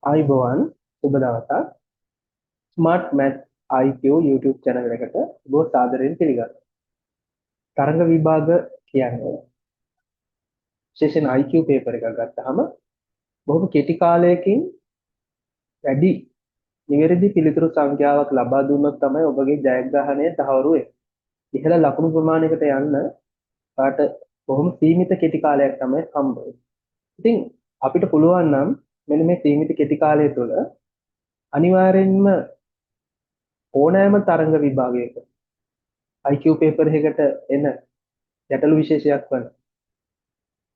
ආයිබෝවන් සුබ දවසක් smart math IQ YouTube channel එකට ඔබ සාදරයෙන් පිළිගන්නවා. තරංග විභාග කියන්නේ විශේෂයෙන් IQ paper එකක් ගත්තාම බොහොම කෙටි කාලයකින් වැඩි නිවැරදි පිළිතුරු සංඛ්‍යාවක් ලබා දුන්නොත් තමයි ඔබගේ ජයග්‍රහණය තහවුරු වෙන්නේ. ඉහළ ලකුණු ප්‍රමාණයකට යන්න පාට බොහොම සීමිත කෙටි කාලයක් තමයි හම්බ වෙන්නේ. ඉතින් අපිට පුළුවන් නම් මෙන්න මේ සීමිත කෙටි කාලය තුළ අනිවාර්යෙන්ම ඕනෑම තරංග විභාගයක IQ paper එකකට එන ගැටළු විශේෂයක් වන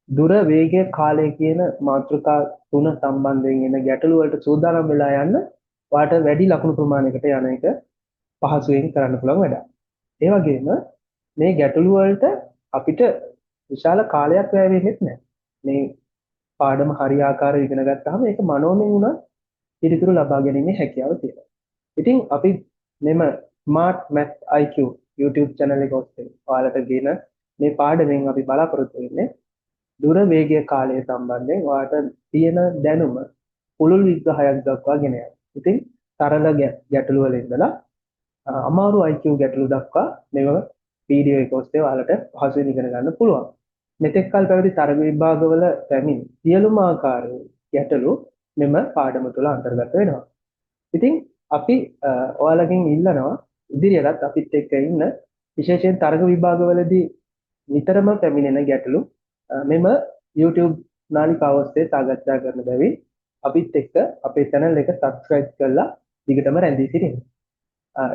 දුර වේගය කාලය කියන මාතෘකා තුන සම්බන්ධයෙන් එන ගැටළු වලට සූදානම් වෙලා යන්න වාට වැඩි ලකුණු ප්‍රමාණයකට යන එක පහසුවෙන් කරන්න පුළුවන් වැඩක්. ඒ වගේම මේ ගැටළු වලට අපිට විශාල කාලයක් වැය වෙන්නේ නැහැ. මේ පාඩම හරියාකාරව ඉගෙන ගත්තාම ඒක මනෝමය වුණා පිළිතුරු ලබා ගැනීමේ හැකියාව තියෙනවා. ඉතින් අපි මෙම Smart Math IQ YouTube channel එක ඔස්සේ ඔයාලට ගෙන මේ පාඩමෙන් අපි බලාපොරොත්තු වෙන්නේ දුර වේගය කාලය සම්බන්ධයෙන් ඔයාලට තියෙන දැනුම පුළුල් විග්‍රහයක් දක්වා ගෙන යනවා. ඉතින් තරඟ ගැටළු වල ඉඳලා අමාරු IQ ගැටළු දක්වා මේව වීඩියෝ එක ඔස්සේ ඔයාලට පහසුවෙන් ඉගෙන ගන්න පුළුවන්. මෙතෙක් කල පැවති තරඟ විභාගවල පැමිණි සියලුම ආකාරයේ ගැටළු මෙම පාඩම තුළ අන්තර්ගත වෙනවා. ඉතින් අපි ඔයාලගෙන් ඉල්ලනවා ඉදිරියටත් අපිත් එක්ක ඉන්න විශේෂයෙන් තරඟ විභාගවලදී නිතරම පැමිණෙන ගැටළු මෙම YouTube නාලිකාව ඔස්සේ සාකච්ඡා කරන බැවින් අපිත් එක්ක අපේ channel එක subscribe කරලා දිගටම රැඳී සිටින්න.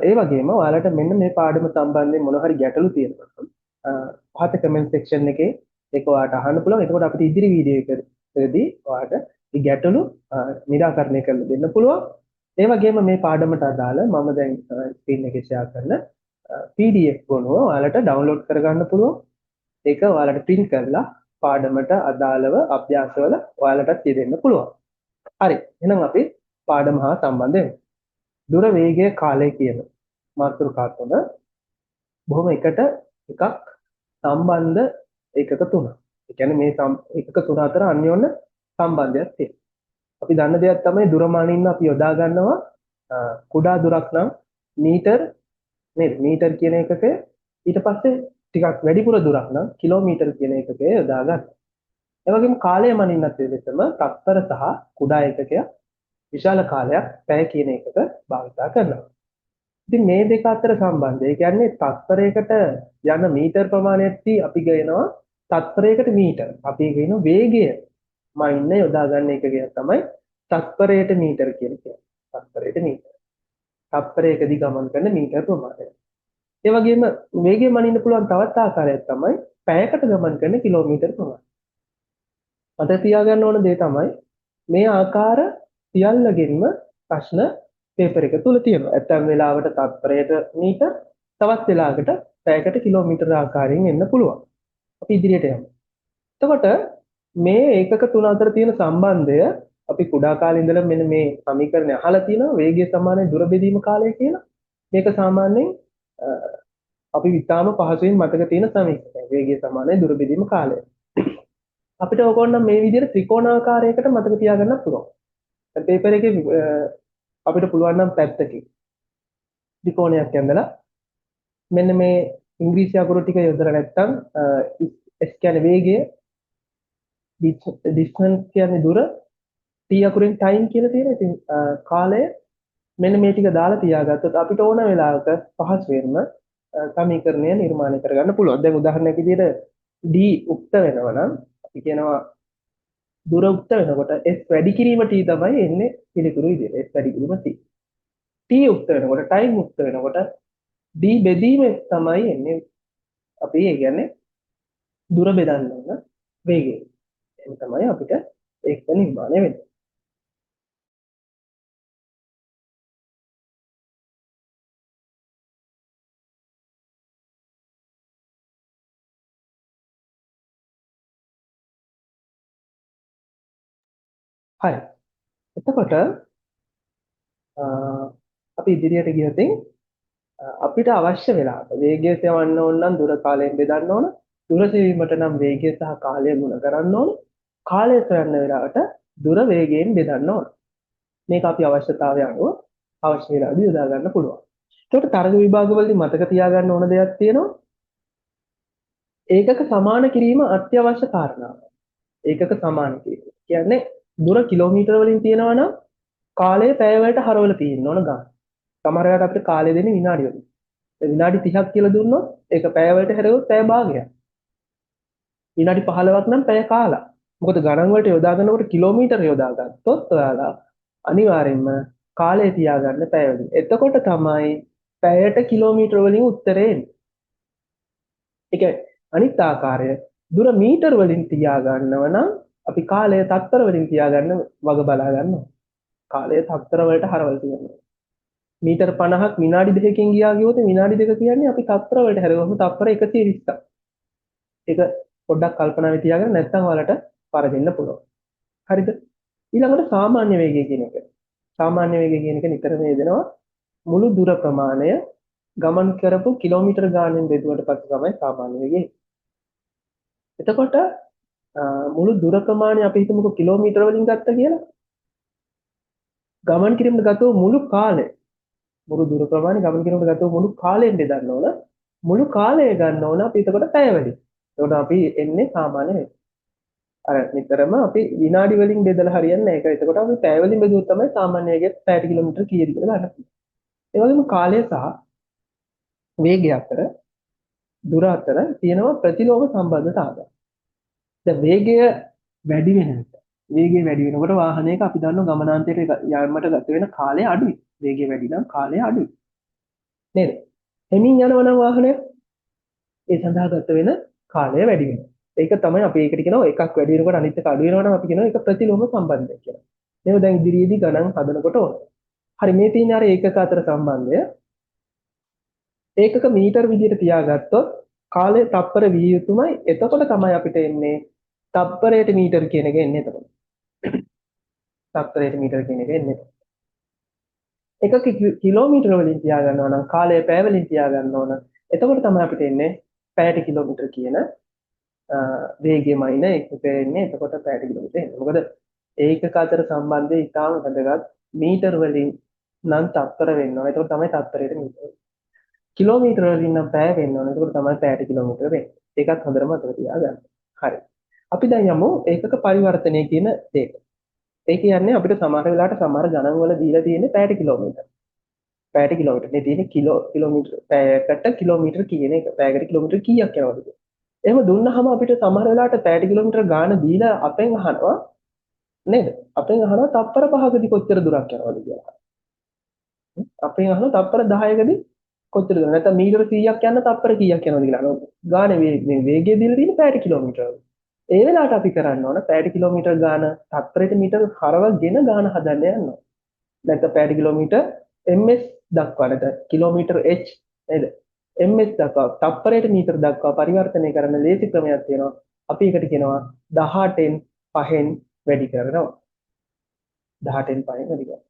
ඒ වගේම ඔයාලට මෙන්න මේ පාඩම සම්බන්ධයෙන් මොන හරි ගැටළු තියෙනවා නම් පහත comment section එකේ ඒක ඔයාලට අහන්න පුළුවන්. එතකොට අපිට ඉදිරි වීඩියෝ එකකදී ඔයාලට මේ ගැටළු निराකරණය කරලා දෙන්න පුළුවන්. ඒ වගේම මේ පාඩමට අදාළ මම දැන් ස්ක්‍රීන් එකේ ෂෙයා කරන PDF ගොනුව ඔයාලට ඩවුන්ලෝඩ් කරගන්න පුළුවන්. ඒක ඔයාලට print කරලා පාඩමට අදාළව අභ්‍යාසවල ඔයාලටත් යෙදෙන්න පුළුවන්. හරි. එහෙනම් අපි පාඩම හා සම්බන්ධ වෙමු. දුර වේගය කාලය කියන මාතෘකා තුන බොහොම එකට එකක් සම්බන්ධ ඒකක තුනක්. ඒ කියන්නේ මේ ඒකක තුන අතර අන්‍යෝන්‍ය සම්බන්ධයක් තියෙනවා. අපි දන්න දෙයක් තමයි දුර මානින්න අපි යොදා ගන්නවා කුඩා දුරක් නම් මීටර් නේද? මීටර් කියන එකක ඊට පස්සේ ටිකක් වැඩිපුර දුරක් නම් කිලෝමීටර් කියන එකක යොදා ගන්න. ඒ වගේම කාලය මනින්නත් වෙලෙසම තත්පර සහ කුඩා ඒකකයක් විශාල කාලයක් පැය කියන එකක භාවිතා කරනවා. ඉතින් මේ දෙක අතර සම්බන්ධය කියන්නේ තත්පරයකට යන මීටර් ප්‍රමාණයටදී අපි ගේනවා තත්පරයකට මීටර්. අපි කියන වේගය මයින්න යොදා ගන්න එකක තමයි තත්පරයට මීටර් කියන්නේ. තත්පරයට මීටර්. තත්පරයකදී ගමන් කරන මීටර් ප්‍රමාණය. ඒ වගේම වේගය මනින්න පුළුවන් තවත් ආකාරයක් තමයි පැයකට ගමන් කරන කිලෝමීටර් ප්‍රමාණය. මතක තියාගන්න ඕන දේ තමයි මේ ආකාර සියල්ලකින්ම ප්‍රශ්න පේපර් එක තුල තියෙනවා. ඇත්තම් වෙලාවට තත්පරයට මීටර්, තවත් වෙලාවකට පැයකට කිලෝමීටර් ආකාරයෙන් එන්න පුළුවන්. අපි ඉදිරියට යමු. එතකොට මේ ඒකක තුන අතර තියෙන සම්බන්ධය අපි කුඩා කාලේ ඉඳලා මෙන්න මේ සමීකරණය අහලා තියෙනවා වේගය සමානයි දුර බෙදීම කාලය කියලා. මේක සාමාන්‍යයෙන් අපි විතාම පහසුවෙන් මතක තියෙන සමීකරණය. වේගය සමානයි දුර බෙදීම කාලය. අපිට ඕකෝනම් මේ විදිහට ත්‍රිකෝණාකාරයකට මතක තියාගන්න පුළුවන්. පේපර් එකේ අපිට පුළුවන් නම් පැත්තකින් ත්‍රිකෝණයක් ඇඳලා මෙන්න මේ ඉංග්‍රීසි අකුරු ටික යොදලා නැත්නම් S කියන්නේ වේගය, distance කියන්නේ දුර, T අකුරෙන් time කියලා තියෙනවා. ඉතින් කාලය මෙන්න මේ ටික දාලා තියාගත්තොත් අපිට ඕන වෙලාවක පහසුවෙන්ම සමීකරණය නිර්මාණය කරගන්න පුළුවන්. දැන් උදාහරණයක් විදිහට D උක්ත වෙනවා නම් අපි කියනවා දුර උක්ත වෙනකොට S වැඩි කිරීම T තමයි එන්නේ පිළිතුරු විදිහට. S වැඩි කිරීම T. T උක්ත වෙනකොට time උක්ත වෙනකොට D බෙදීම තමයි එන්නේ. අපි ඒ කියන්නේ දුර බෙදන්න ඕන වේගය. ඒක තමයි අපිට ඒක නිර්මාණය වෙන්නේ. හරි. එතකොට අපි ඉදිරියට ගියොත් අපිට අවශ්‍ය වෙලාවට වේගය සෙවන්න ඕන නම් දුර කාලයෙන් බෙදන්න ඕන. දුර සෙවීමට නම් වේගය සහ කාලය ගුණ කරන්න ඕන. කාලය සොයන්න වෙලාවට දුර වේගයෙන් බෙදන්න ඕන. මේක අපි අවශ්‍යතාවය අනුව අවශ්‍ය වෙලාවදී යොදා ගන්න පුළුවන්. ඒකට තරඟ විභාගවලදී මතක තියාගන්න ඕන දෙයක් තියෙනවා. ඒකක සමාන කිරීම අත්‍යවශ්‍ය කාරණාවක්. ඒකක සමාන කිරීම. කියන්නේ දුර කිලෝමීටර වලින් තියෙනවා නම් කාලය පැය වලට හරවලා තියෙන්න ඕන ගන්න. සමහර වෙලාවට අපිට කාලය දෙන්නේ විනාඩි වලින්. විනාඩි 30ක් කියලා දුන්නොත් ඒක පැය වලට හැරෙවොත් පැය භාගයක්. විනාඩි 15ක් නම් පැය කාලා. මොකද ගණන් වලට යොදා ගන්නකොට කිලෝමීටර යොදා ගත්තොත් ඔයාලා අනිවාර්යෙන්ම කාලය තියාගන්න පැය වලින්. එතකොට තමයි පැයට කිලෝමීටර වලින් උත්තරේ එන්නේ. ඒ කියන්නේ අනිත් ආකාරය දුර මීටර වලින් තියාගන්නව නම් අපි කාලය තත්තර වලින් තියාගන්න වග බලා ගන්නවා. කාලය තත්තර වලට හරවලා තියෙනවා. මීටර 50ක් විනාඩි 2කින් ගියා කිව්වොත් විනාඩි 2 කියන්නේ අපි තත්තර වලට හැරෙවම තත්තර 120ක්. ඒක පොඩ්ඩක් කල්පනාවේ තියාගන්න නැත්නම් ඔයාලට පරදින්න පුළුවන්. හරිද? ඊළඟට සාමාන්‍ය වේගය කියන එක. සාමාන්‍ය වේගය කියන එක නිතරම යෙදෙනවා මුළු දුර ප්‍රමාණය ගමන් කරපු කිලෝමීටර ගානෙන් බෙදුවට පස්සේ තමයි සාමාන්‍ය වේගය. එතකොට මුළු දුර ප්‍රමාණය අපි හිතමුකෝ කිලෝමීටර වලින් ගත්ත කියලා. ගමන් කිරීමට ගත වූ මුළු කාලය මුළු දුර ප්‍රමාණය ගමන් කිරීමට ගත වූ මුළු කාලයෙන් බෙදන්න ඕන. මුළු කාලය ගන්න ඕන අපි එතකොට පැය වලින්. එතකොට අපි එන්නේ සාමාන්‍ය වේගය. අර නිතරම අපි විනාඩි වලින් බෙදලා හරියන්නේ නැහැ. ඒක එතකොට අපි පැය වලින් බෙදුවොත් තමයි සාමාන්‍ය වේගයත් පැයට කිලෝමීටර කීයද කියලා ගන්න පුළුවන්. ඒ වගේම කාලය සහ වේගය අතර දුර අතර තියෙනවා ප්‍රතිලෝම සම්බන්ධතාවය. දැන් වේගය වැඩි වෙනකොට වේගය වැඩි වෙනකොට වාහනයක අපි දන්නවා ගමනාන්තයට යාමට ගත වෙන කාලය අඩුයි. වේගය වැඩි නම් කාලය අඩුයි. නේද? එමින් යනවා නම් වාහනය ඒ සඳහා ගත වෙන කාලය වැඩි වෙනවා. ඒක තමයි අපි ඒකට කියනවා එකක් වැඩි වෙනකොට අනිත් එක අඩු වෙනවා නම් අපි කියනවා ඒක ප්‍රතිලෝම සම්බන්ධය කියලා. මේව දැන් ඉදිරියේදී ගණන් හදනකොට ඕන. හරි මේ තියෙන අර ඒකක අතර සම්බන්ධය ඒකක මීටර විදිහට තියාගත්තොත් කාලය තප්පර විය යුතුමයි. එතකොට තමයි අපිට එන්නේ තප්පරයට මීටර කියන එක එන්නේ එතකොට. තප්පරයට මීටර කියන එක එන්නේ. එකක කිලෝමීටර වලින් තියාගන්නවා නම් කාලය පැය වලින් තියාගන්න ඕන. එතකොට තමයි අපිට එන්නේ පැයට කිලෝමීටර කියන වේගයමයින එකක එන්නේ. එතකොට පැයට කිලෝමීටර එන්නේ. මොකද ඒකක අතර සම්බන්ධය ඉතාම වැදගත්. මීටර වලින් නම් තප්පර වෙන්න ඕන. එතකොට තමයි තප්පරයට මීටර. කිලෝමීටර වලින් නම් පැය වෙන්න ඕන. එතකොට තමයි පැයට කිලෝමීටර වෙන්නේ. ඒකත් හොඳටම මතක තියාගන්න. හරි. අපි දැන් යමු ඒකක පරිවර්තනය කියන දෙයට. ඒ කියන්නේ අපිට සමහර වෙලාවට සමහර ගණන් වල දීලා තියෙන්නේ පැයට කිලෝමීටර. පැයට කිලෝමීටර. මේ තියෙන්නේ කිලෝමීටර පැයකට කිලෝමීටර කියන එක. පැයකට කිලෝමීටර කීයක් යනවද කියලා. එහෙම දුන්නාම අපිට සමහර වෙලාවට පැයට කිලෝමීටර ගාන දීලා අපෙන් අහනවා නේද? අපෙන් අහනවා තප්පර 5කදී කොච්චර දුරක් යනවද කියලා. අපෙන් අහනවා තප්පර 10කදී කොච්චර දුර නැත්නම් මීටර 100ක් යන්න තප්පර කීයක් යනවද කියලා අහනවා. ගානේ මේ වේගය දීලා තියෙන්නේ පැයට කිලෝමීටර. ඒ වෙලාවට අපි කරන්න ඕන පැයට කිලෝමීටර් ගාන තත්පරයට මීටර හරවගෙන ගාන හදන්න යනවා. නැත්නම් පැයට කිලෝමීටර් ms දක්වා නැත්නම් කිලෝමීටර් h නේද? ms දක්වා තත්පරයට මීටර දක්වා පරිවර්තනය කරන ලේසි ක්‍රමයක් තියෙනවා. අපි ඒකට කියනවා 18න් 5න් වැඩි කරනවා. 18න් 5න් වැඩි කරනවා.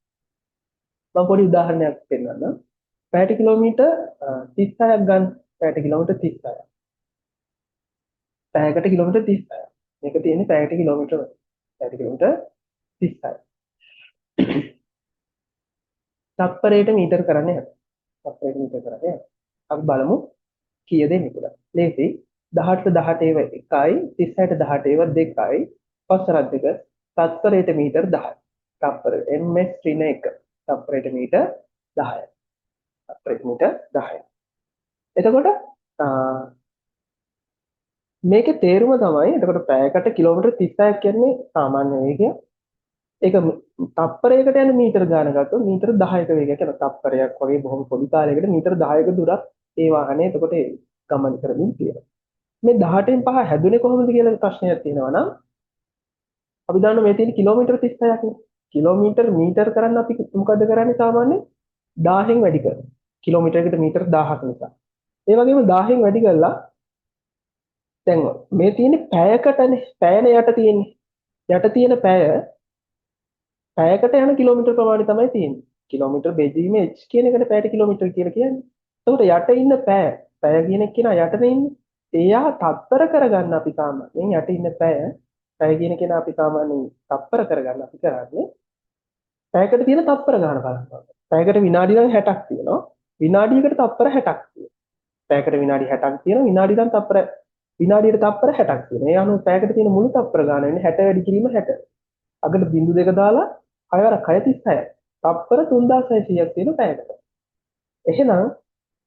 මම පොඩි උදාහරණයක් පෙන්නන්නම්. පැයට කිලෝමීටර් 36ක් ගන්න. පැයට කිලෝමීටර් 36ක්. පැයකට කිලෝමීටර් 36ක්. මේක තියෙන්නේ පැයකට කිලෝමීටර වල. පැයකට කිලෝමීටර 36යි. තප්පරයට මීටර කරන්නේ නැහැ. තප්පරයට මීටර කරන්නේ. අපි බලමු කීයද එන්නේ කියලා. ලේසි 18ට 18 ඒව 1යි 36ට 18 ඒව 2යි. පස්සරක් දෙක තප්පරයට මීටර 10යි. තප්පර ms ඍණ 1. තප්පරයට මීටර 10යි. තප්පරයට මීටර 10යි. එතකොට මේකේ තේරුම තමයි එතකොට පැයකට කිලෝමීටර් 36ක් කියන්නේ සාමාන්‍ය වේගය. ඒක තප්පරයකට යන මීටර ගාන ගත්තොත් මීටර 10ක වේගයක් යන තප්පරයක් වගේ බොහොම පොඩි කාලයකට මීටර 10ක දුරක් ඒ වාහනේ එතකොට ගමන් කරමින් තියෙනවා. මේ 18න් 5 හැදුනේ කොහොමද කියලා ප්‍රශ්නයක් තියෙනවා නම් අපි දන්නවා මේ තියෙන කිලෝමීටර 36ක් නේ. කිලෝමීටර මීටර කරන්න අපි මොකද කරන්නේ සාමාන්‍යයෙන් 1000න් වැඩි කරනවා. කිලෝමීටරයකට මීටර 1000ක් නිසා. ඒ වගේම 1000න් වැඩි කළා දැන් මේ තියෙන්නේ පැයකටනේ. පැයනේ යට තියෙන්නේ. යට තියෙන පැයකට යන කිලෝමීටර ප්‍රමාණය තමයි තියෙන්නේ. කිලෝමීටර බෙදීම h කියන එකට පැයට කිලෝමීටර කියලා කියන්නේ. එතකොට යට ඉන්න පැය කියන එක කෙනා යටනේ ඉන්නේ. එයා තත්පර කරගන්න අපි සාමාන්‍යයෙන් යට ඉන්න පැය කියන කෙනා අපි සාමාන්‍යයෙන් තත්පර කරගන්න අපි කරන්නේ පැයකට තියෙන තත්පර ගන්න බලන්න. පැයකට විනාඩි නම් 60ක් තියෙනවා. විනාඩියකට තත්පර 60ක් තියෙනවා. පැයකට විනාඩි 60ක් තියෙනවා. විනාඩි නම් තත්පර විනාඩියට තත්පර 60ක් තියෙනවා. ඒ අනුව පැයකට තියෙන මුළු තත්පර ගන්න වෙන්නේ 60 වැඩි කිරීම 60. අගට බිංදු දෙක දාලා 6 වරක් 6 36යි. තත්පර 3600ක් තියෙන පැයකට. එහෙනම්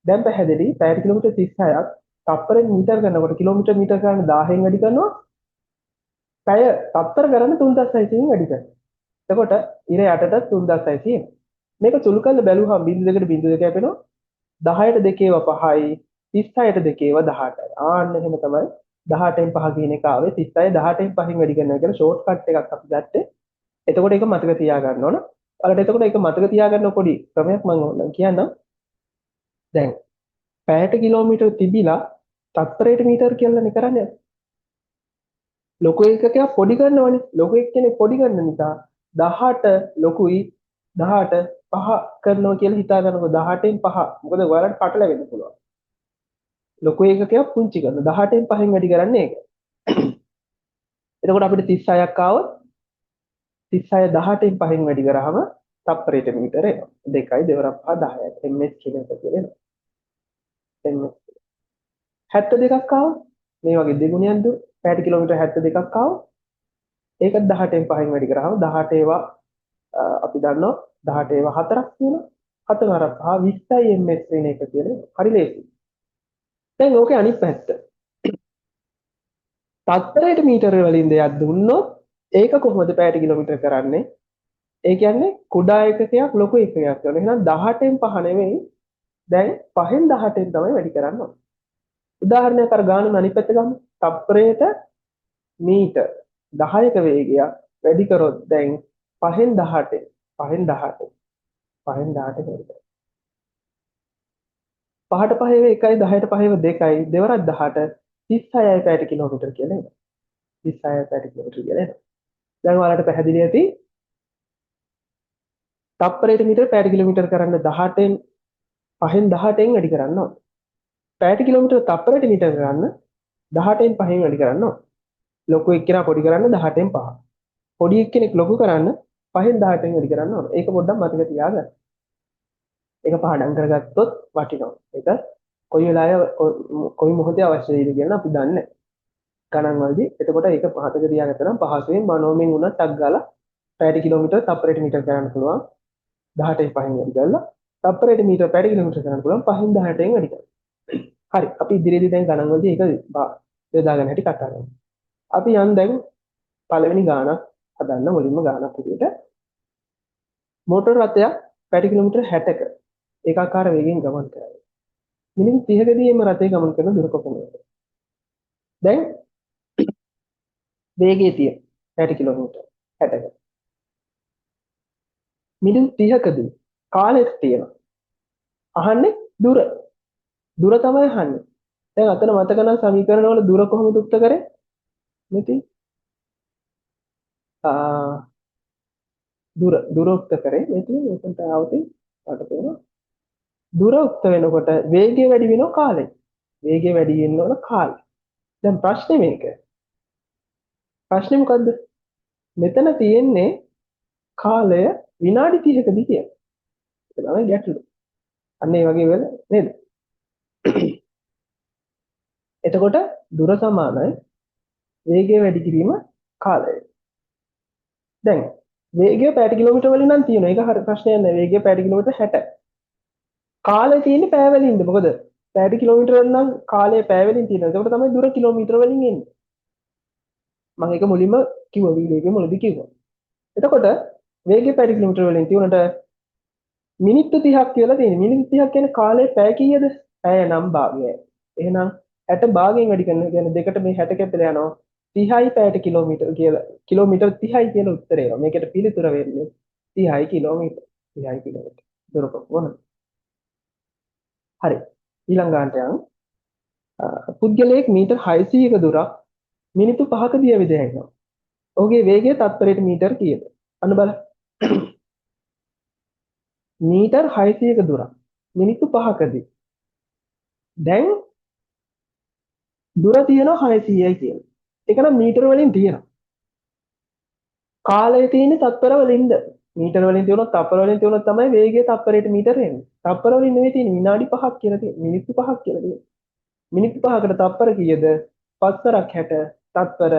දැන් පැහැදිලි පැයට කිලෝමීටර් 36ක් තත්පරෙන් මීටර කරනකොට කිලෝමීටර් මීටර ගන්න 1000න් වැඩි කරනවා. පැය තත්පර කරන්න 3600න් වැඩි කරනවා. එතකොට ඉර යටට 3600. මේක සුළු කරලා බැලුවහම බිංදු දෙකට බිංදු දෙක යපෙනවා. 10ට දෙකේව 5යි 36ට දෙකේව 18යි. ආන්න එහෙම තමයි 18න් 5 කියන එක ආවේ. 36 18න් 5න් වැඩි කරනවා කියලා ෂෝට් කට් එකක් අපි ගත්තේ. එතකොට ඒක මතක තියාගන්න ඕන. ඔයාලට එතකොට ඒක මතක තියාගන්න පොඩි ක්‍රමයක් මම ඕනනම් කියන්නම්. දැන් පැයට කිලෝමීටර තිබිලා තත්පරයට මීටර කියලානේ කරන්නේ. ලොකු එකකයක් පොඩි කරනවනේ. ලොකු එක කෙනෙක් පොඩි කරන නිසා 18 ලොකුයි 18 5 කරනවා කියලා හිතා ගන්නකො 18න් 5. මොකද ඔයාලට පටලැවෙන්න පුළුවන්. ලොකු එකකයක් පුංචි කරන 18න් 5න් වැඩි කරන්නේ ඒක. එතකොට අපිට 36ක් ආවොත් 36 18න් 5න් වැඩි කරාම තත්පරයට මීටර එනවා. 2යි 2 5 10යි. ms කිලෝමීටර කියලා එනවා. ms 72ක් ආවොත් මේ වගේ දෙගුණයක් දුර පැයට කිලෝමීටර 72ක් ආවොත් ඒකත් 18න් 5න් වැඩි කරාම 18 ඒවා අපි දන්නවා 18 ඒවා 4ක් තියෙනවා. 4 වරක් 5 20යි ms වෙන එක කියලා. හරි ලේසි. දැන් ඕකේ අනිත් පැත්ත. තත්පරයට මීටර වලින් දෙයක් දුන්නොත් ඒක කොහොමද පැයට කිලෝමීටර කරන්නේ? ඒ කියන්නේ කුඩා එකකයක් ලොකු එකකයක් කරනවා. එහෙනම් 18න් 5 නෙවෙයි දැන් 5න් 18න් තමයි වැඩි කරන්න ඕනේ. උදාහරණයක් අර ගාන අනිත් පැත්ත ගමු. තත්පරයට මීටර 10ක වේගයක් වැඩි කරොත් දැන් 5න් 18 5න් 18 5න් 18 වැඩි කරනවා. 5ට 5 1යි 10ට 5 2යි දෙවරක් 18 36යි පැයට කිලෝමීටර කියලා එනවා. 36යි පැයට කිලෝමීටර කියලා එනවා. දැන් ඔයාලට පැහැදිලි ඇති තත්පරයට මීටර පැයට කිලෝමීටර කරන්න 18න් 5න් 18න් වැඩි කරන්න ඕනේ. පැයට කිලෝමීටර තත්පරයට මීටර කරන්න 18න් 5න් වැඩි කරන්න ඕනේ. ලොකු එක්කෙනා පොඩි කරන්න 18න් 5. පොඩි එක්කෙනෙක් ලොකු කරන්න 5න් 18න් වැඩි කරන්න ඕනේ. ඒක පොඩ්ඩක් මතක තියාගන්න. ඒක පාඩම් කරගත්තොත් වටිනවා. ඒක කොයි වෙලාවෙ කොයි මොහොතේ අවශ්‍ය වෙයිද කියලා අපි දන්නේ නැහැ. ගණන් වලදී. එතකොට ඒක මතක තියාගත්තා නම් පහසුවෙන් මනෝමයෙන් උනත් ටක් ගාලා පැයට කිලෝමීටර තත්පරයට මීටර කරන්න පුළුවන්. 18න් 5න් වැඩි කරලා තත්පරයට මීටර පැයට කිලෝමීටර කරන්න පුළුවන් 5න් 18න් වැඩි කරලා. හරි. අපි ඉදිරියේදී දැන් ගණන් වලදී ඒක යොදාගන්න හැටි කතා කරමු. අපි යන් දැන් පළවෙනි ගානක් හදන්න මුලින්ම ගානක් විදියට මෝටර රථයක් පැයට කිලෝමීටර 60ක ඒකාකාර වේගයෙන් ගමන් කරනවා. මිනිත්තු 30කදී මේ රථය ගමන් කරන දුර කොපමණද? දැන් වේගය තියෙන පැයට කිලෝමීටර 60ක. මිනිත්තු 30කදී කාලයක් තියෙනවා. අහන්නේ දුර. දුර තමයි අහන්නේ. දැන් අතන මතක නම් සමීකරණ වල දුර කොහොමද උක්ත කරේ? මෙතන දුර උක්ත කරේ මෙතන මෙතනට ආවොතින් අපට පේනවා දුර උක්ත වෙනකොට වේගය වැඩි වෙනවා කාලය. වේගය වැඩි වෙනවන කාලය. දැන් ප්‍රශ්නේ මේක. ප්‍රශ්නේ මොකද්ද? මෙතන තියෙන්නේ කාලය විනාඩි 30කදී කියන. ඒක තමයි ගැටලුව. අන්න ඒ වගේ වෙල නේද? එතකොට දුර සමානයි වේගය වැඩි කිරීම කාලය. දැන් වේගය පැයට කිලෝමීටර වලින් නම් තියෙනවා. ඒක හරි ප්‍රශ්නයක් නෑ. වේගය පැයට කිලෝමීටර 60. කාලය තියෙන්නේ පැය වලින්ද? මොකද පැයට කිලෝමීටර නම් කාලය පැය වලින් තියෙනවා. ඒකට තමයි දුර කිලෝමීටර වලින් එන්නේ. මම ඒක මුලින්ම කිව්වා වීඩියෝ එකේ මුලදී කිව්වා. එතකොට වේගය පැයට කිලෝමීටර වලින් තියුණට මිනිත්තු 30ක් කියලා තියෙනවා. මිනිත්තු 30ක් කියන්නේ කාලය පැය කීයද? පැය නම් භාගයයි. එහෙනම් 60 භාගයෙන් වැඩි කරනවා කියන්නේ දෙකට මේ 60 කැපිලා යනවා. 30යි පැයට කිලෝමීටර කියලා. කිලෝමීටර 30යි කියලා උත්තරය එනවා. මේකට පිළිතුර වෙන්නේ 30යි කිලෝමීටර. 30යි කිලෝමීටර. දුර කොහොමද? හරි. ඊළඟ ගානට යමු. පුද්ගලයෙක් මීටර් 600ක දුරක් මිනිත්තු 5කදී ඇවිද යනවා. ඔහුගේ වේගය තත්පරයට මීටර කීයද? අන්න බලන්න. මීටර් 600ක දුරක් මිනිත්තු 5කදී. දැන් දුර තියෙනවා 600යි කියලා. ඒක නම් මීටර වලින් තියෙනවා. කාලය තියෙන්නේ තත්පර වලින්ද? මීටර වලින් තියුණොත් තප්පර වලින් තියුණොත් තමයි වේගය තප්පරයට මීටර එන්නේ. තප්පර වලින් නෙවෙයි තියෙන්නේ විනාඩි 5ක් කියලා තියෙන්නේ. මිනිත්තු 5ක් කියලා තියෙන්නේ. මිනිත්තු 5කට තප්පර කීයද? 5 60 තත්පර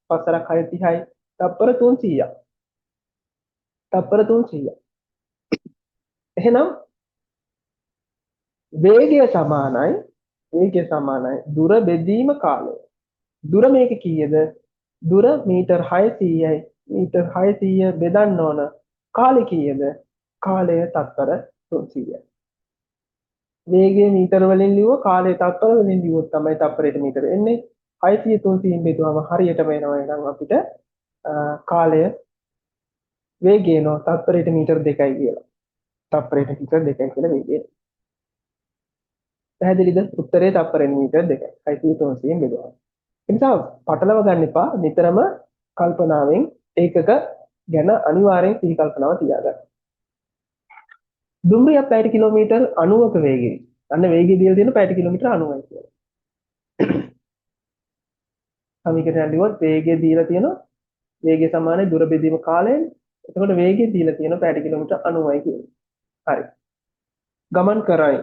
5 630යි තප්පර 300ක්. තප්පර 300ක්. එහෙනම් වේගය සමානයි දුර බෙදීම කාලය. දුර මේක කීයද? දුර මීටර් 600යි. මීටර් 600 බෙදන්න ඕන. කාලය කීයද? කාලය තත්පර 300යි. වේගය මීටර වලින් ලිව්ව කාලය තත්පර වලින් ලිව්වොත් තමයි තප්පරයට මීටර එන්නේ. 600 300න් බෙදුවම හරියටම එනවා එහෙනම් අපිට කාලය වේගය එනවා තත්පරයට මීටර 2යි කියලා. තප්පරයට මීටර 2යි කියලා වේගය. පැහැදිලිද? උත්තරේ තප්පරෙන් මීටර 2යි. 600 300න් බෙදුවා. ඒ නිසා පටලව ගන්න එපා. නිතරම කල්පනාවෙන් ඒකක ගැන අනිවාර්යෙන් සිහි කල්පනාව තියාගන්න. දුම්රියක් පැයට කිලෝමීටර් 90ක වේගයෙන්. අන්න වේගය දීලා තියෙන පැයට කිලෝමීටර් 90යි කියලා. සමීකරණයක් ලියුවොත් වේගය දීලා තියෙනවා. වේගය සමානයි දුර බෙදීම කාලයෙන්. එතකොට වේගය දීලා තියෙනවා පැයට කිලෝමීටර් 90යි කියලා. හරි. ගමන් කරයි.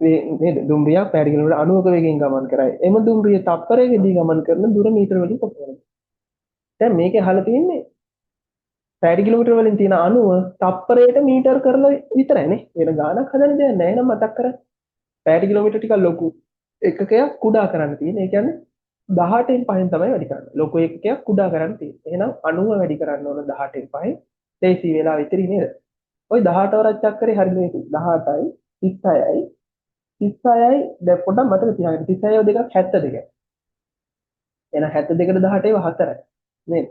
නේද? දුම්රියක් පැයට කිලෝමීටර් 90ක වේගයෙන් ගමන් කරයි. එම දුම්රිය තප්පරයකදී ගමන් කරන දුර මීටර වලින් කොටනවා. දැන් මේකේ අහලා තියෙන්නේ පැයට කිලෝමීටර වලින් තියෙන 90 තප්පරයට මීටර කරලා විතරයිනේ. වෙන ගාණක් හදන්න දෙයක් නැහැ නේද මතක් කරගන්න. පැයට කිලෝමීටර ටිකක් ලොකු එකකයක් කුඩා කරන්න තියෙන්නේ. ඒ කියන්නේ 18න් 5න් තමයි වැඩි කරන්නේ. ලොකු එකකයක් කුඩා කරන්න තියෙන්නේ. එහෙනම් 90 වැඩි කරන්න ඕන 18න් 5න්. ලේසි වෙලා ඉතිරි නේද? ওই 18 වරක් කරේ හරි ලේසි. 18යි 36යි 36යි දැන් පොඩ්ඩක් මතක තියාගන්න. 36 දෙකක් 72යි. එහෙනම් 72ට 18 ඒවා 4යි. නේද?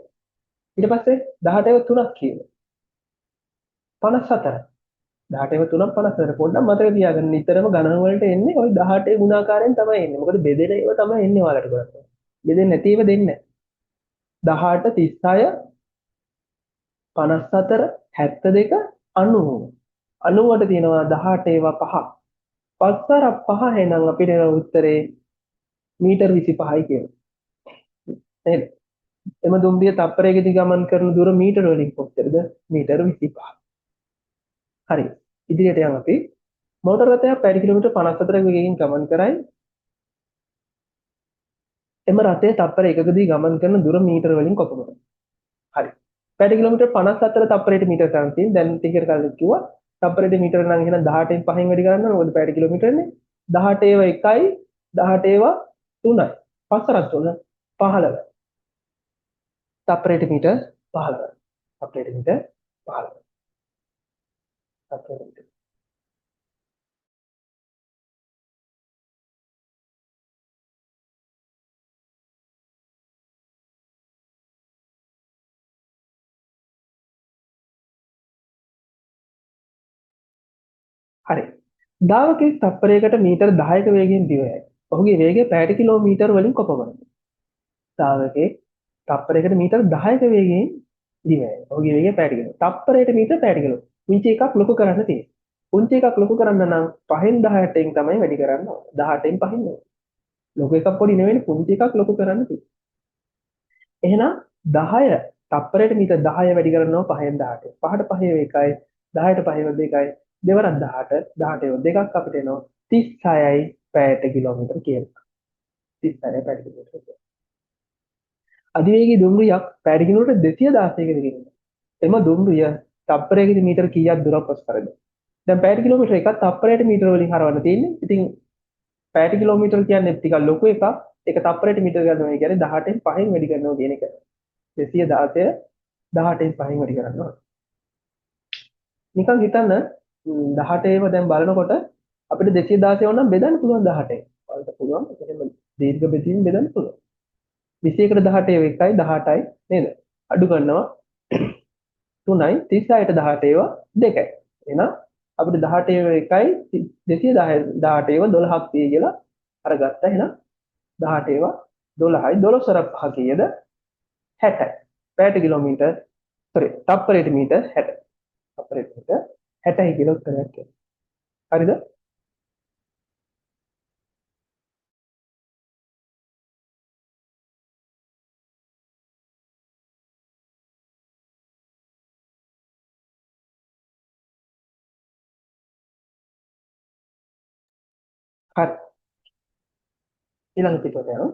ඊට පස්සේ 18 ඒවා 3ක් කියනවා. 54යි. 18 ඒවා 3ක් 54. පොඩ්ඩක් මතක තියාගන්න. නිතරම ගණන වලට එන්නේ ওই 18 ගුණාකාරයෙන් තමයි එන්නේ. මොකද බෙදෙන ඒවා තමයි එන්නේ ඔයාලට ගොඩක්. බෙදෙන්නේ නැති ඒවා දෙන්නේ නැහැ. 18 36 54 72 90. 90ට තියෙනවා 18 ඒවා 5. 5 එහෙනම් අපිට එන උත්තරේ මීටර් 25යි කියලා. නේද? එම දුම්රිය තප්පරයකදී ගමන් කරන දුර මීටර වලින් කොච්චරද? මීටර 25. හරි. ඉදිරියට යමු අපි. මෝටර රථයක් පැය කිලෝමීටර් 54ක වේගයෙන් ගමන් කරයි. එම රථය තප්පර එකකදී ගමන් කරන දුර මීටර වලින් කොපමණද? හරි. පැය කිලෝමීටර් 54 තප්පරයට මීටර ගන්න තියෙන. දැන් ටිකර කලින් කිව්වා තප්පරයට මීටර නම් එහෙනම් 18න් 5න් වැඩි කරන්න ඕන. මොකද පැය කිලෝමීටරනේ. 18 ඒවා 1යි 18 ඒවා 3යි. 5 3 15. තප්පරයට මීටර 15. තප්පරයට මීටර 15. තප්පරයට. හරි. ධාවකෙක් තප්පරයකට මීටර 10ක වේගයෙන් දිව යයි. ඔහුගේ වේගය පැයට කිලෝමීටර වලින් කොපමණද? ධාවකෙක් තප්පරයකට මීටර 10ක වේගයෙන් දිව යයි. ඔහුගේ වේගය පැයට කිලෝ. තප්පරයට මීටර පැයට කිලෝ. පුංචි එකක් ලොකු කරන්න තියෙන්නේ. පුංචි එකක් ලොකු කරන්න නම් 5න් 18න් තමයි වැඩි කරන්න ඕනේ. 18න් 5න් නෙවෙයි. ලොකු එකක් පොඩි නෙවෙයි පුංචි එකක් ලොකු කරන්න තියෙන්නේ. එහෙනම් 10 තප්පරයට මීටර 10 වැඩි කරනවා 5න් 18. 5ට 5 1යි 10ට 5 2යි දෙවරක් 18 18 දෙකක් අපිට එනවා 36යි පැයට කිලෝමීටර කියලා. 36යි පැයට කිලෝමීටර. අධිවේගී දුම්රියක් පැයට කිලෝමීටර 216ක වෙගෙන. එම දුම්රිය තප්පරයකදී මීටර කීයක් දුරක් පස් කරද? දැන් පැයට කිලෝමීටර එකක් තප්පරයට මීටර වලින් හරවන්න තියෙන්නේ. ඉතින් පැයට කිලෝමීටර කියන්නේ ටිකක් ලොකු එකක්. ඒක තප්පරයට මීටර ගන්නවා කියන්නේ 18න් 5න් වැඩි කරනවා කියන එක. 216 18න් 5න් වැඩි කරනවා. නිකන් හිතන්න 18ව දැන් බලනකොට අපිට 216 වුණා නම් බෙදන්න පුළුවන් 18. බලන්න පුළුවන්. එහෙනම් දීර්ඝ බෙදීම බෙදන්න පුළුවන්. 21ට 18 එකයි 18යි නේද? අඩු කරනවා 3යි 36ට 18 2යි. එහෙනම් අපිට 18 එකයි 210 18 12ක් තියෙයි කියලා අරගත්තා. එහෙනම් 18 12යි 12 වරක් 5 කීයද? 60යි. පැයට කිලෝමීටර් තප්පරයට මීටර 60. තප්පරයට මීටර 60යි කියලා උත්තරයක් එනවා. හරිද? හරි. ඊළඟ පිටුවට යනවා.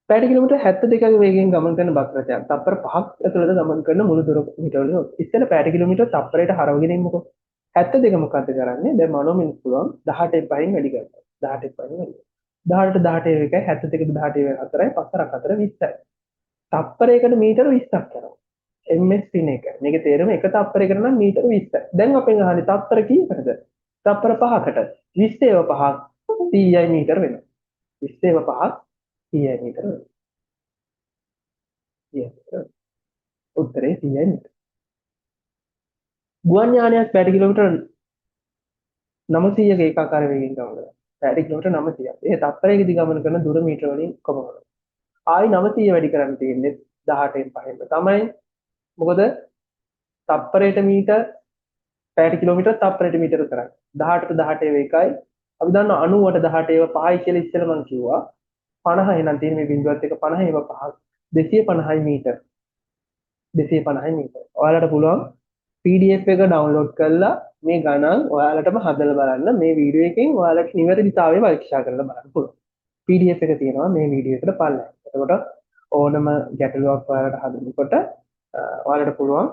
පැයට කිලෝමීටර් 72ක වේගයෙන් ගමන් කරන බස් රථයක් තප්පර 5ක් ඇතුළත ගමන් කරන මුළු දුර මීටරවලින් ඉස්සෙල්ලා පැයට කිලෝමීටර් තප්පරයට හරවගෙන ඉමුකෝ. 72 මොකද්ද කරන්නේ? දැන් මනෝමින් පුළුවන් 18න් පහින් වැඩි කරනවා. 18න් පහින් වැඩි. 18ට 18 එකයි 72ට 18 4යි 5 4 20යි. තප්පරයකට මීටර 20ක් කරනවා. ms පින එක. මේකේ තේරුම එක තප්පරයකට නම් මීටර 20යි. දැන් අපෙන් අහන්නේ තප්පර කීයකටද? තප්පර 5කට. 20 ඒවා 5ක් 100යි මීටර වෙනවා. 20 ඒවා 5ක් 100යි මීටර වෙනවා. 100යි මීටර. උත්තරේ 100යි මීටර. ගුවන් යානයක් පැයට කිලෝමීටර් 900ක ඒකාකාර වේගයෙන් ගමන් කරනවා. පැයට කිලෝමීටර් 900ක්. ඒ තප්පරයකදී ගමන් කරන දුර මීටර වලින් කොපමණද? ආයි 900 වැඩි කරන්න තියෙන්නේ 18න් පහින්ම තමයි. මොකද තප්පරයට මීටර පැයට කිලෝමීටර් තප්පරයට මීටර කරන්නේ. 18ට 18 වේකයි. අපි දන්නවා 90ට 18 ඒවා 5යි කියලා ඉස්සෙල්ලා මම කිව්වා. 50 නම් තියෙන මේ බිඳුවත් එක 50 ඒවා 5ක් 250යි මීටර. 250යි මීටර. ඔයාලට පුළුවන් PDF එක ඩවුන්ලෝඩ් කරලා මේ ගණන් ඔයාලටම හදලා බලන්න. මේ වීඩියෝ එකෙන් ඔයාලට නිවැරදිතාවය පරීක්ෂා කරලා බලන්න පුළුවන්. PDF එක තියෙනවා මේ වීඩියෝ එකට පල්ලෙහාට. එතකොට ඕනම ගැටලුවක් ඔයාලට හදනකොට ඔයාලට පුළුවන්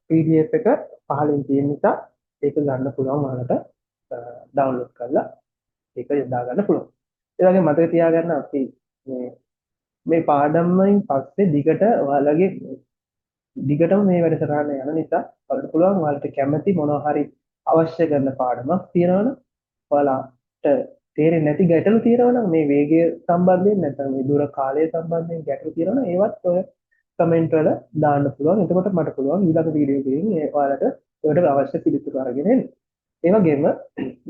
PDF එක පහලින් තියෙන නිසා ඒක ගන්න පුළුවන් ඔයාලට ඩවුන්ලෝඩ් කරලා ඒක යොදා ගන්න පුළුවන්. ඒ වගේ මතක තියාගන්න අපි මේ පාඩම්වලින් පස්සේ දිගටම මේ වැඩසටහන යන නිසා ඔයාලට පුළුවන් ඔයාලට කැමති මොනවා හරි අවශ්‍ය කරන පාඩමක් තියෙනවනම් ඔයාලට තේරෙන්නේ නැති ගැටලු තියෙනවනම් මේ වේගය සම්බන්ධයෙන් නැත්නම් මේ දුර කාලය සම්බන්ධයෙන් ගැටලු තියෙනවනම් ඒවත් ඔය කමෙන්ට් වල දාන්න පුළුවන්. එතකොට මට පුළුවන් ඊළඟ වීඩියෝ එකකින් ඔයාලට ඒකට අවශ්‍ය පිළිතුරු අරගෙන එන්න. ඒ වගේම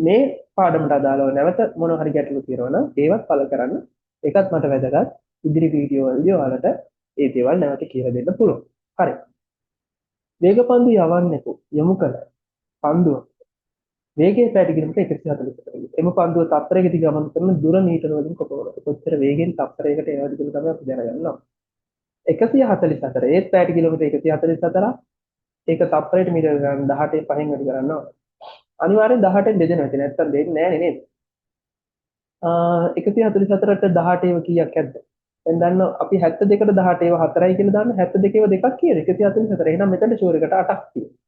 මේ පාඩමට අදාළව නැවත මොනවා හරි ගැටලු තියෙනවනම් ඒවත් පළ කරන්න. ඒකත් මට වැදගත්. ඉදිරි වීඩියෝ වලදී ඔයාලට ඒ දේවල් නැවත කියලා දෙන්න පුළුවන්. හරි. වේගපන්දු යවන්නෙකු යොමු කළ පන්දුව වේගයේ පැයට කිලෝමීටර් 144. එම පන්දුව තප්පරයකදී ගමන් කරන දුර මීටර වලින් කොපමණද? කොච්චර වේගෙන් තප්පරයකට යනවද කියලා තමයි අපි දැනගන්නවා. 144. ඒත් පැයට කිලෝමීටර් 144. ඒක තප්පරයට මීටර ගන්න 18 පහෙන් වැඩි කරන්න ඕන. අනිවාර්යෙන් 18න් බෙදෙනවා. ඒක නැත්තම් දෙන්නේ නැහැ නේද? 144ට 18 කීයක් ඇද්ද? දැන් දන්නවා අපි 72ට 18 4යි කියලා දාන්න 72 දෙකක් කියන 144. එහෙනම් මෙතන ෂුවර් එකට 8ක් තියෙනවා.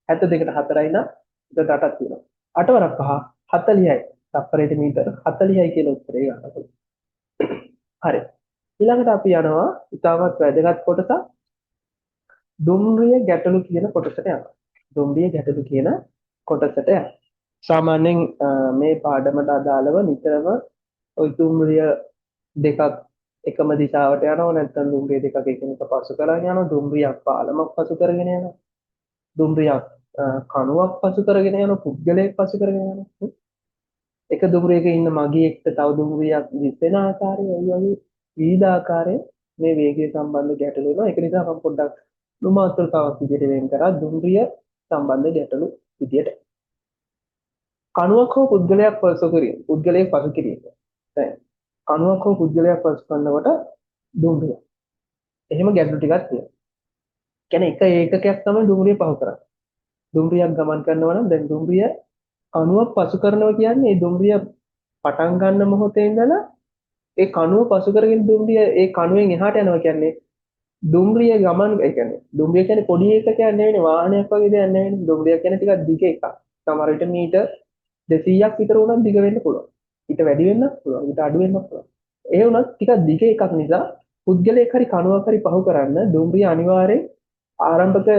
72ට 4යි නම් එතකොට 8ක් තියෙනවා. 8 වරක් 5 40යි. තප්පරයට මීටර 40යි කියලා උත්තරේ ගන්න. හරි. ඊළඟට අපි යනවා ඉතාමත් වැදගත් කොටස දුම්රිය ගැටලු කියන කොටසට යනවා. දුම්රිය ගැටලු කියන කොටසට යනවා. සාමාන්‍යයෙන් මේ පාඩමට අදාළව නිතරම ওই දුම්රිය දෙකක් එකම දිශාවට යනවා නැත්නම් දුම්රිය දෙකක් එකිනෙක පසු කරගෙන යනවා දුම්රියක් පාලමක් පසු කරගෙන යනවා දුම්රියක් කණුවක් පසු කරගෙන යනවා පුද්ගලයෙක් පසු කරගෙන යනවා එක දුම්රියක ඉන්න මගියෙක්ට තව දුම්රියක් දිස්සෙන ආකාරය ඒ වගේ විවිධ ආකාරයේ මේ වේගය සම්බන්ධ ගැටලු වෙනවා ඒක නිසා මම පොඩ්ඩක් නුමාත්‍රකාවක් විදිහට වෙන් කරා දුම්රිය සම්බන්ධ ගැටලු විදිහට කණුවක් හෝ පුද්ගලයෙක් පසු කිරීම පුද්ගලයෙක් පසු කිරීම දැන් කණුවක් හෝ පුද්ගලයෙක් පසු කරනකොට දුම්රිය එහෙම ගැටලු ටිකක් තියෙනවා කියන්නේ එක ඒකකයක් තමයි දුම්රිය පහු කරන්නේ දුම්රියක් ගමන් කරනවා නම් දැන් දුම්රිය කණුවක් පසු කරනවා කියන්නේ ඒ දුම්රිය පටන් ගන්න මොහොතේ ඉඳලා ඒ කණුව පසු කරගෙන දුම්රිය ඒ කණුවෙන් එහාට යනවා කියන්නේ දුම්රිය ගමන් ඒ කියන්නේ දුම්රිය කියන්නේ පොඩි එකකයක් නෙවෙයි වාහනයක් වගේ දෙයක් නෙවෙයි දුම්රිය කියන්නේ ටිකක් දිග එකක් සමහර විට මීටර් 200ක් විතර උනත් දිග වෙන්න පුළුවන් ඊට වැඩි වෙන්නත් පුළුවන් ඊට අඩු වෙන්නත් පුළුවන් ඒ වුණත් ටිකක් දිග එකක් නිසා පුද්ගලයෙක් හරි කණුවක් හරි පහු කරන්න දුම්රිය අනිවාර්යෙන් ආරම්භක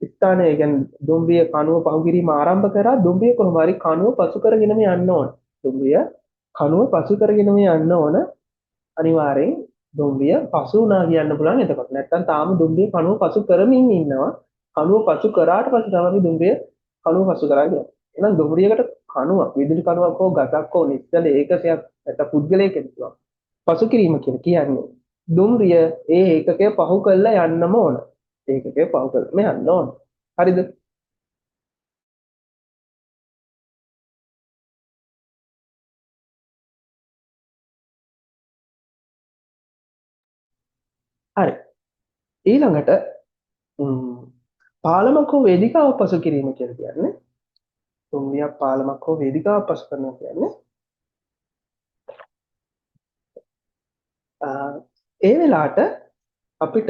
ස්ථානය කියන්නේ දුම්රිය කණුව පහු කිරීම ආරම්භ කරා දුම්රිය කොහොම හරි කණුව පසු කරගෙනම යන්න ඕන දුම්රිය කණුව පසු කරගෙනම යන්න ඕන අනිවාර්යෙන් දුම්රිය පසු වුණා කියන්න පුළුවන් එතකොට නැත්තම් තාම දුම්රිය කණුව පසු කරමින් ඉන්නවා කණුව පසු කරාට පස්සේ තමයි දුම්රිය කණුව පසු කරා කියන්නේ එහෙනම් දුම්රියකට කණුවක් විදුලි කණුවක් හෝ ගසක් හෝ නිශ්චල ඒකකයක් නැත්නම් පුද්ගලයෙක් කියනවා පසු කිරීම කියන්නේ දුම්රිය ඒ ඒකකය පහු කරලා යන්නම ඕන ඒකකය පහු කරලා යන්න ඕන හරිද හරි ඊළඟට පාලමක් හෝ වේදිකාවක් පසු කිරීම කියලා කියන්නේ දුම්රියක් පාලමක් හෝ වේදිකාවක් පසු කරනවා කියන්නේ ඒ වෙලාවට අපිට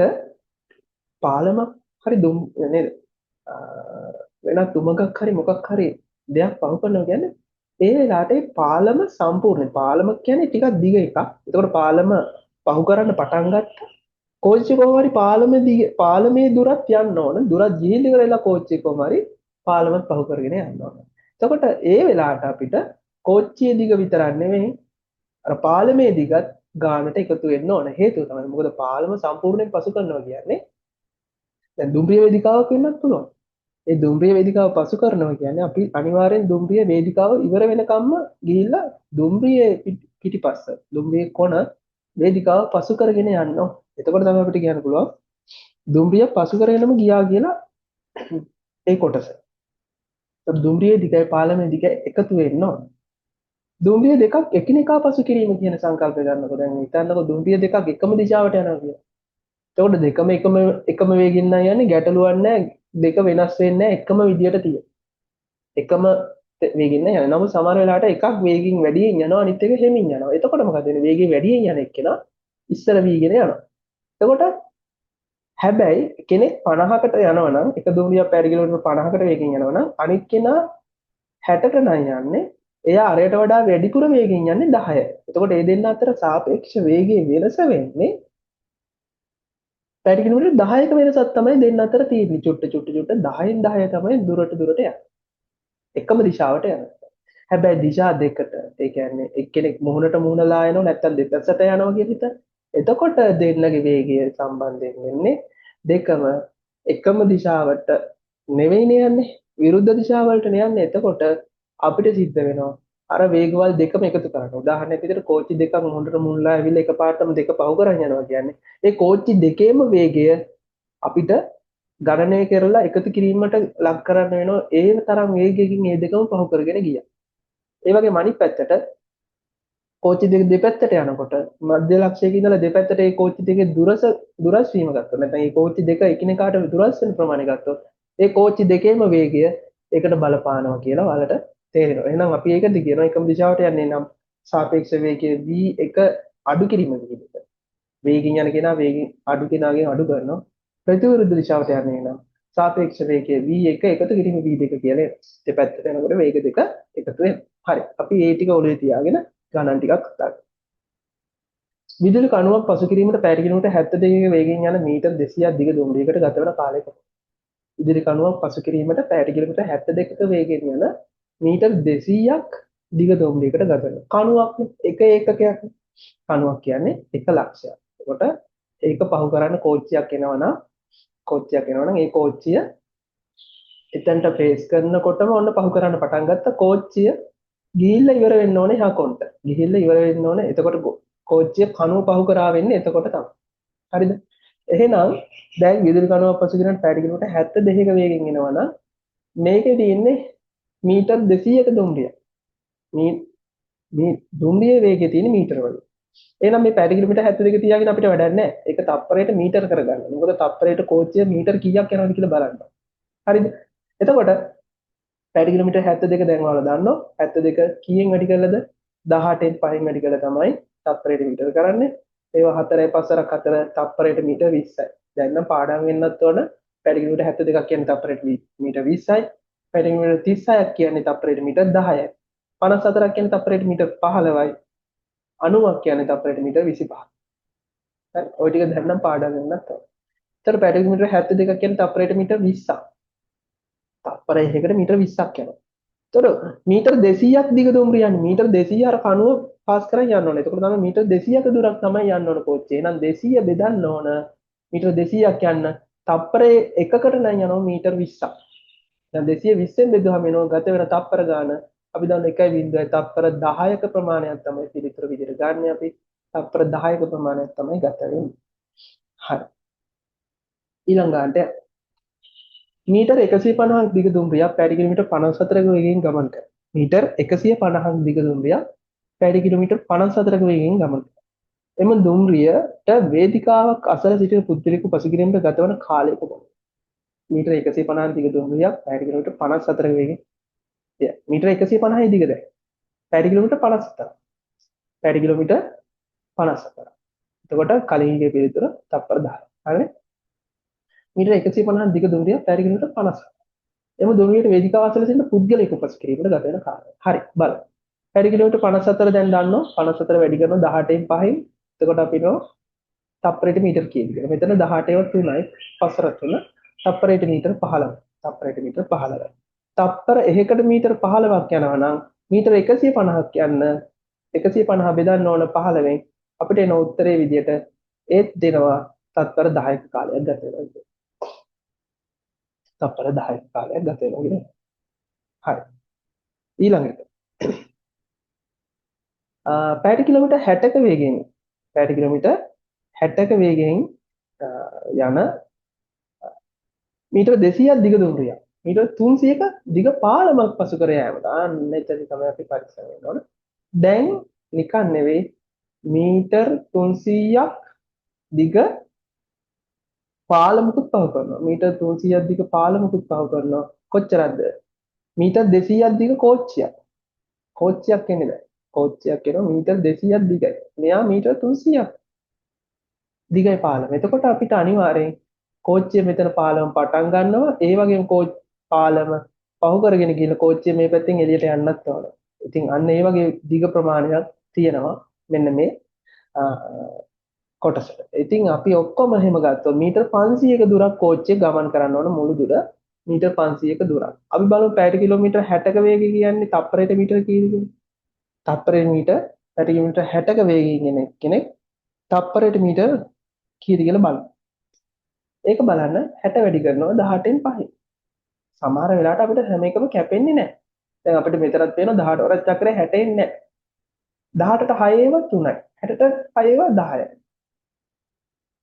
පාලමක් හරි දුම් නේද වෙනත් දුමගක් හරි මොකක් හරි දෙයක් පහු කරනවා කියන්නේ ඒ වෙලාවට ඒ පාලම සම්පූර්ණ පාලම කියන්නේ ටිකක් දිග එකක්. ඒතකොට පාලම පහු කරන්න පටන් ගත්තා. කෝච්චි කොහොම හරි පාලමේ දුරත් යන්න ඕන. දුරත් ගිහින් ඉවරලා කෝච්චි කොහොම හරි පාලමත් පහු කරගෙන යන්න ඕන. එතකොට ඒ වෙලාවට අපිට කෝච්චියේ දිග විතරක් නෙමෙයි අර පාලමේ දිගත් ගානට එකතු වෙන්න ඕන. හේතුව තමයි මොකද පාලම සම්පූර්ණයෙන් පසු කරනවා කියන්නේ දැන් දුම්රිය වේදිකාවක් වෙන්නත් පුළුවන්. ඒ දුම්රිය වේදිකාව පසු කරනවා කියන්නේ අපි අනිවාර්යෙන් දුම්රිය වේදිකාව ඉවර වෙනකම්ම ගිහිල්ලා දුම්රියේ පිටිපස්ස දුම්රියේ කොන වේදිකාව පසු කරගෙන යන්න ඕන. එතකොට තමයි අපිට කියන්න පුළුවන් දුම්රිය පසු කරගෙනම ගියා කියලා ඒ කොටස. දුම්රියේ දිගයි පාලමේ දිගයි එකතු වෙන්න ඕන. දුම්රිය දෙකක් එකිනෙකා පසු කිරීම කියන සංකල්පය ගන්නකො දැන් හිතන්නකො දුම්රිය දෙකක් එකම දිශාවට යනවා කියලා. එතකොට දෙකම එකම වේගින් නම් යන්නේ ගැටලුවක් නැහැ. දෙක වෙනස් වෙන්නේ නැහැ එකම විදියට තියෙන. එකම වේගින් නෑ යන්නේ. නමුත් සමහර වෙලාවට එකක් වේගින් වැඩියෙන් යනවා අනිත් එක හෙමින් යනවා. එතකොට මොකද වෙන්නේ? වේගයෙන් වැඩියෙන් යන එක්කෙනා ඉස්සර වීගෙන යනවා. එතකොට හැබැයි කෙනෙක් 50කට යනවා නම් එක දුම්රියක් පැය කිලෝමීටර් 50කට වේගෙන් යනවා නම් අනිත් කෙනා 60ට නම් යන්නේ. එයා අරයට වඩා වැඩිපුර වේගෙන් යන්නේ 10. එතකොට මේ දෙන්න අතර සාපේක්ෂ වේගයේ වෙනස වෙන්නේ පැය කිලෝමීටර් 10ක වෙනසක් තමයි දෙන්න අතර තියෙන්නේ. චුට්ට 10න් 10 තමයි දුරට යන්නේ. එකම දිශාවට යනවා. හැබැයි දිශා දෙකට ඒ කියන්නේ එක්කෙනෙක් මුහුණට මුහුණලා යනවා නැත්නම් දෙපැත්තට යනවා කියන හිත. එතකොට දෙන්නගේ වේගය සම්බන්ධයෙන් වෙන්නේ දෙකම එකම දිශාවට නෙවෙයිනේ යන්නේ විරුද්ධ දිශාවලට යන්නේ. එතකොට අපිට සිද්ධ වෙනවා අර වේගවල් දෙකම එකතු කරන්න. උදාහරණයක් විදිහට කෝච්චි දෙකක් මුහුණට මුහුණලා ඇවිල්ලා එකපාරටම දෙක පහු කරන් යනවා කියන්නේ ඒ කෝච්චි දෙකේම වේගය අපිට ගණනය කරලා එකතු කිරීමට ලක් කරන්න වෙනවා ඒ තරම් වේගයකින් මේ දෙකම පහු කරගෙන ගියා. ඒ වගේම අනිත් පැත්තට කෝච්චි දෙක දෙපැත්තට යනකොට මධ්‍ය ලක්ෂයක ඉඳලා දෙපැත්තට ඒ කෝච්චි දෙකේ දුරස් වීම ගත්තොත් නැත්නම් ඒ කෝච්චි දෙක එකිනෙකාට දුරස් වෙන ප්‍රමාණය ගත්තොත් ඒ කෝච්චි දෙකේම වේගය ඒකට බලපානවා කියලා ඔයාලට තේරෙනවා. එහෙනම් අපි ඒකද කියනවා එකම දිශාවට යන්නේ නම් සාපේක්ෂ වේගය v1 අඩු කිරීම විදිහට. වේගින් යන කෙනා වේගින් අඩු කෙනාගෙන් අඩු කරනවා. ප්‍රතිවිරුද්ධ දිශාවට යන්නේ නම් සාපේක්ෂ වේගය v1 එකතු කිරීම v2 කියලා එනවා. දෙපැත්තට යනකොට වේග දෙක එකතු වෙනවා. හරි. අපි ඒ ටික ඔළුවේ තියාගෙන ගණන් ටිකක් කතා කරමු. විදුලි කණුවක් පසු කිරීමට පැය කිලෝමීටර් 72ක වේගයෙන් යන මීටර් 200ක් දිග දුම්රියකට ගත වන කාලය කොහොමද? විදුලි කණුවක් පසු කිරීමට පැය කිලෝමීටර් 72ක වේගයෙන් යන මීටර් 200ක් දිග දුම්රියකට ගත වෙන කණුවක් එක ඒකකයක්. කණුවක් කියන්නේ 1 ලක්ෂයක්. එතකොට ඒක පහු කරන්න කෝච්චියක් එනවනම් ඒ කෝච්චිය එතනට ෆේස් කරනකොටම ඔන්න පහු කරන්න පටන් ගත්ත කෝච්චිය ගිහිල්ලා ඉවර වෙන්න ඕනේ එහා කොන්ට. ගිහිල්ලා ඉවර වෙන්න ඕනේ. එතකොට කෝච්චිය කණුව පහු කරා වෙන්නේ එතකොට තමයි. හරිද? එහෙනම් දැන් විදුලි කණුවක් පසු කරන පැය කිලෝමීටර් 72ක වේගෙන් එනවනම් මේකේ තියෙන්නේ මීටර් 200ක දුම්රිය. මේ දුම්රියේ වේගය තියෙන මීටර වල. එහෙනම් මේ පැය කිලෝමීටර් 72 තියාගෙන අපිට වැඩක් නැහැ. ඒක තප්පරයට මීටර කරගන්න. මොකද තප්පරයට කෝච්චිය මීටර කීයක් යනවද කියලා බලන්න. හරිද? එතකොට පැය කිලෝමීටර් 72 දැන් ඔයාලා දන්නවා. 72 කීයෙන් වැඩි කළාද? 18න් 5න් වැඩි කළා තමයි තප්පරයට මීටර කරන්නේ. ඒවා 4යි 5 4 තප්පරයට මීටර 20යි. දැන් නම් පාඩම් වෙන්නත් ඕන පැය කිලෝමීටර් 72ක් කියන්නේ තප්පරයට මීටර 20යි. පැය කිලෝමීටර් 36ක් කියන්නේ තප්පරයට මීටර 10යි. 54ක් කියන්නේ තප්පරයට මීටර 15යි. 90ක් කියන්නේ තප්පරයට මීටර 25යි. හරි. ඔය ටික දැන් නම් පාඩම් වෙන්නත් ඕන. ඒතර පැය කිලෝමීටර් 72ක් කියන්නේ තප්පරයට මීටර 20ක්. තප්පරයකට මීටර 20ක් යනවා. එතකොට මීටර 200ක් දිග දුම්රිය යන්නේ. මීටර 200 අර කණුව පාස් කරන් යන්න ඕනේ. එතකොට තමයි මීටර 200ක දුරක් තමයි යන්න ඕන කෝච්චිය. එහෙනම් 200 බෙදන්න ඕන. මීටර 200ක් යන්න තප්පරේ එකකට නම් යනවා මීටර 20ක්. දැන් 220ෙන් බෙදුවම එනවා ගත වෙන තප්පර ගාන. අපි දන්න 1.0 තප්පර 10ක ප්‍රමාණයක් තමයි පිළිතුර විදිහට ගන්න අපි. තප්පර 10ක ප්‍රමාණයක් තමයි ගත වෙන්නේ. හරි. ඊළඟට මීටර් 150ක් දිග දුම්රියක් පැය කිලෝමීටර් 54ක වේගයෙන් ගමන් කරනවා. මීටර් 150ක් දිග දුම්රියක් පැය කිලෝමීටර් 54ක වේගයෙන් ගමන් කරනවා. එම දුම්රියට වේදිකාවක් අසල සිටින පුද්ගලයෙකු පසුගිරීමට ගතවන කාලය කොපමණද? මීටර 150 දිග දුම්රියක් පැයට කිලෝමීටර් 54 වේගෙන් මීටර 150යි දිග දැන් පැයට කිලෝමීටර් 54 පැයට කිලෝමීටර් 54 එතකොට කලින්ගේ පිළිතුර තප්පර 10 හරිනේ මීටර 150 දිග දුම්රියක් පැයට කිලෝමීටර් 54 එම දුම්රියට වේදිකාව අසල සිටින පුද්ගලයෙකු උපස් කිරීමට ගත වෙන කාලය හරි බලන්න පැයට කිලෝමීටර් 54 දැන් දන්නවා 54 වැඩි කරනවා 18න් 5න් එතකොට අපි නෝ තප්පරයට මීටර කියනවා. මෙතන 18ව 3යි 5 3 තප්පරයට මීටර 15. තප්පරයට මීටර 15. තප්පර එකකට මීටර 15ක් යනවා නම් මීටර 150ක් යන්න 150 බෙදන්න ඕන 15න් අපිට එන උත්තරේ විදියට ඒත් දෙනවා තත්පර 10ක කාලයක් ගත වෙනවා. තප්පර 10ක කාලයක් ගත වෙනවා කියන්නේ. හරි. ඊළඟට පැයට කිලෝමීටර් 60ක වේගයෙන් පැයට කිලෝමීටර් 60ක වේගයෙන් යන මීටර 200ක් දිග දුම්රියක් මීටර 300ක දිග පාලමක් පසු කර යාමට අන්න එතන තමයි අපි පරිස්සම් වෙන්න ඕන. දැන් නිකන් නෙවෙයි මීටර 300ක් දිග පාලමකුත් පහු කරනවා. මීටර 300ක් දිග පාලමකුත් පහු කරනවා. කොච්චරද? මීටර 200ක් දිග කෝච්චියක්. කෝච්චියක් කියන්නේ නැහැ. කෝච්චියක් කියනවා මීටර 200ක් දිගයි. මෙයා මීටර 300ක් දිගයි පාලම. එතකොට අපිට අනිවාර්යෙන් කෝච්චිය මෙතන පාලම පටන් ගන්නවා. ඒ වගේම පාලම පහු කරගෙන ගිහලා කෝච්චිය මේ පැත්තෙන් එළියට යන්නත් ඕන. ඉතින් අන්න ඒ වගේ දිග ප්‍රමාණයක් තියෙනවා. මෙන්න මේ කොටසට. ඉතින් අපි ඔක්කොම එහෙම ගත්තොත් මීටර් 500ක දුරක් කෝච්චිය ගමන් කරන්න ඕන මුළු දුර මීටර් 500ක දුරක්. අපි බලමු පැයට කිලෝමීටර් 60ක වේගය කියන්නේ තප්පරයට මීටර කීයද? තප්පරයට මීටර පැයට කිලෝමීටර් 60ක වේගයෙන් යන කෙනෙක් තප්පරයට මීටර කීයද කියලා බලන්න. ඒක බලන්න 60 වැඩි කරනවා 18න් 5. සමහර වෙලාවට අපිට හැම එකම කැපෙන්නේ නැහැ. දැන් අපිට මෙතනත් පේනවා 18 වරක් චක්‍රය 60 එන්නේ නැහැ. 18ට 6 ඒවා 3යි. 60ට 6 ඒවා 10යි.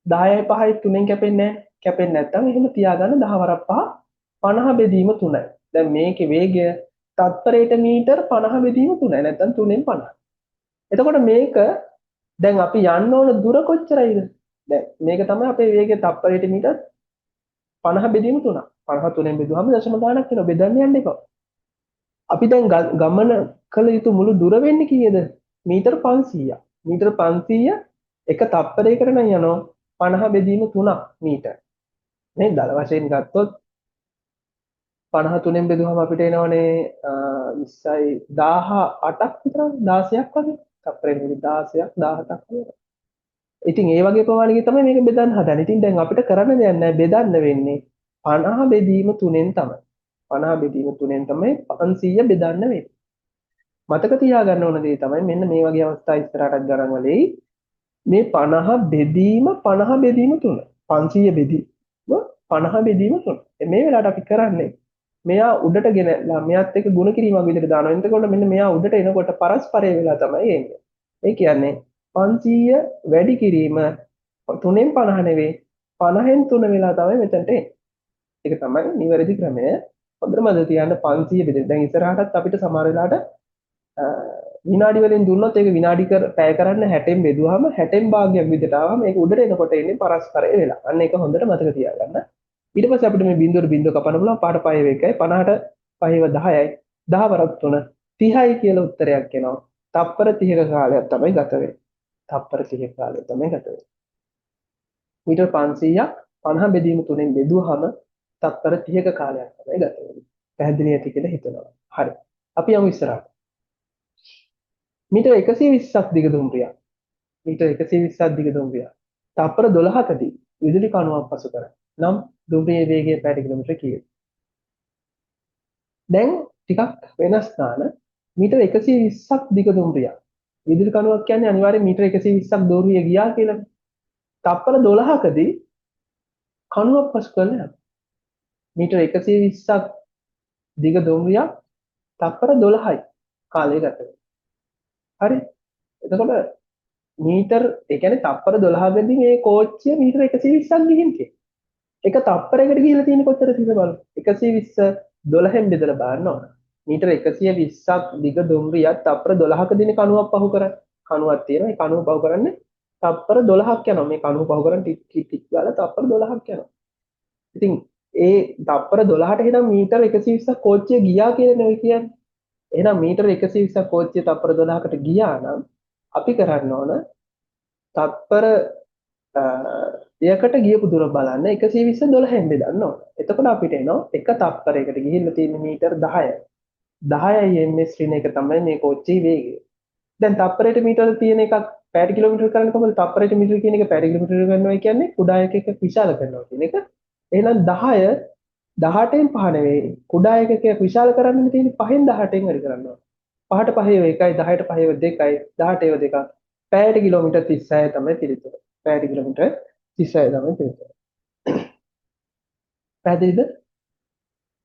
10යි 5යි 3ෙන් කැපෙන්නේ නැහැ. කැපෙන්නේ නැත්නම් එහෙම තියාගන්න 10 වරක් 5 50 බෙදීම 3යි. දැන් මේකේ වේගය තත්පරයට මීටර 50 බෙදීම 3යි. නැත්නම් 3ෙන් 50. එතකොට මේක දැන් අපි යන්න ඕන දුර කොච්චරයිද? දැන් මේක තමයි අපේ වේගය තප්පරයට මීටර 50 බෙදීම 3. 50 3ෙන් බෙදුවම දශම ගාණක් වෙනවා. බෙදන්න යන්න එපා. අපි දැන් ගමන කළ යුතු මුළු දුර වෙන්නේ කීයද? මීටර 500ක්. මීටර 500 එක තප්පරයකට නම් යනවා 50 බෙදීම 3ක් මීටර. මේ දල වශයෙන් ගත්තොත් 53ෙන් බෙදුවම අපිට එනවනේ 20යි 18ක් විතර 16ක් වගේ. තප්පරෙන් 16ක් 17ක් වගේ. ඉතින් ඒ වගේ ප්‍රමාණයකින් තමයි මේක බෙදන්න හදන්නේ. ඉතින් දැන් අපිට කරන්න දෙයක් නැහැ බෙදන්න වෙන්නේ 50 බෙදීම 3ෙන් තමයි. 50 බෙදීම 3ෙන් තමයි 500 බෙදන්න වෙන්නේ. මතක තියාගන්න ඕන දේ තමයි මෙන්න මේ වගේ අවස්ථා ඉස්සරහට ගණන් වලදී මේ 50 බෙදීම 50 බෙදීම 3 500 බෙදීම 50 බෙදීම 3 මේ වෙලාවට අපි කරන්නේ මෙයා උඩට ගෙනලා මෙයාත් එක්ක ගුණ කිරීමක් විදිහට දානවා. එතකොට මෙන්න මෙයා උඩට එනකොට පරස්පරය වෙලා තමයි එන්නේ. ඒ කියන්නේ 500 වැඩි කිරීම 3ෙන් 50 නෙවෙයි 50න් 3 වෙලා තමයි මෙතනට එන්නේ. ඒක තමයි නිවැරදි ක්‍රමය. හොඳට මතක තියාගන්න 500 බෙදෙන්න. දැන් ඉස්සරහටත් අපිට සමහර වෙලාවට විනාඩි වලින් දුන්නොත් ඒක විනාඩි පැය කරන්න 60න් බෙදුවාම 60න් භාගයක් විදිහට ආවම ඒක උඩට එනකොට එන්නේ පරස්පරය වෙලා. අන්න ඒක හොඳට මතක තියාගන්න. ඊට පස්සේ අපිට මේ බිඳුවට බිඳුව කපන්න පුළුවන් පාට පහේ වේගයයි 50ට පහේව 10යි 10 වරක් 3 30යි කියලා උත්තරයක් එනවා. තප්පර 30ක කාලයක් තමයි ගත වෙන්නේ. තප්පර 30ක කාලය තමයි ගත වෙන්නේ. මීටර් 500ක් 50 බෙදීම 3ෙන් බෙදුවහම තප්පර 30ක කාලයක් තමයි ගත වෙන්නේ. පැහැදිලි ඇති කියලා හිතනවා. හරි. අපි යමු ඉස්සරහට. මීටර 120ක් දිග දුම්රියක්. මීටර 120ක් දිග දුම්රියක්. තප්පර 12කදී විදුලි කණුවක් පසු කරයි. නම් දුම්රියේ වේගය පැයට කිලෝමීටර කීයද? දැන් ටිකක් වෙනස් ගන්න මීටර 120ක් දිග දුම්රියක්. විදුලි කණුවක් කියන්නේ අනිවාර්යෙන් මීටර 120ක් දෝරිය ගියා කියලා. තප්පර 12කදී කණුවක් පසු කරලා යනවා. මීටර 120ක් දිග දුම්රියක් තප්පර 12යි කාලය ගත වෙනවා. හරි. එතකොට මීටර ඒ කියන්නේ තප්පර 12කදී මේ කෝච්චිය මීටර 120ක් ගිහින් තියෙනවා. එක තප්පරයකට ගිහිල්ලා තියෙන කොච්චර තියෙනවද බලන්න. 120 12න් බෙදලා බලන්න ඕන. මීටර 120ක් දිග දුම්රියක් තප්පර 12ක දින කණුවක් පහු කරන්නේ. කණුවක් තියෙනවා. ඒ කණුව පහු කරන්නේ තප්පර 12ක් යනවා. මේ කණුව පහු කරන් ටික් ටික් ටික් ගාලා තප්පර 12ක් යනවා. ඉතින් ඒ තප්පර 12ට එහෙනම් මීටර 120ක් කෝච්චිය ගියා කියලානේ ඔය කියන්නේ. එහෙනම් මීටර 120ක් කෝච්චිය තප්පර 12කට ගියා නම් අපි කරන්න ඕන තත්පර එයකට ගියපු දුර බලන්න 120 12න් බෙදන්න ඕන. එතකොට අපිට එනවා එක තත්පරයකට ගිහිල්ලා තියෙන මීටර 10යි. 10යි ms ඍණ එක තමයි මේ කෝච්චියේ වේගය. දැන් තත්පරයට මීටර තියෙන එකක් පැයට කිලෝමීටර කරන්න කොහොමද තත්පරයට මීටර කියන එක පැයට කිලෝමීටර කරනවා කියන්නේ කුඩා එකක විශාල කරනවා කියන එක. එහෙනම් 10 18න් 5 නෙවෙයි කුඩා එකක විශාල කරන්න තියෙන 5න් 18න් වැඩි කරනවා. 5ට 5 1යි 10ට 5 2යි 18 2ක පැයට කිලෝමීටර් 36 තමයි පිළිතුර. පැයට කිලෝමීටර් 36 තමයි පිළිතුර. පැහැදිලිද?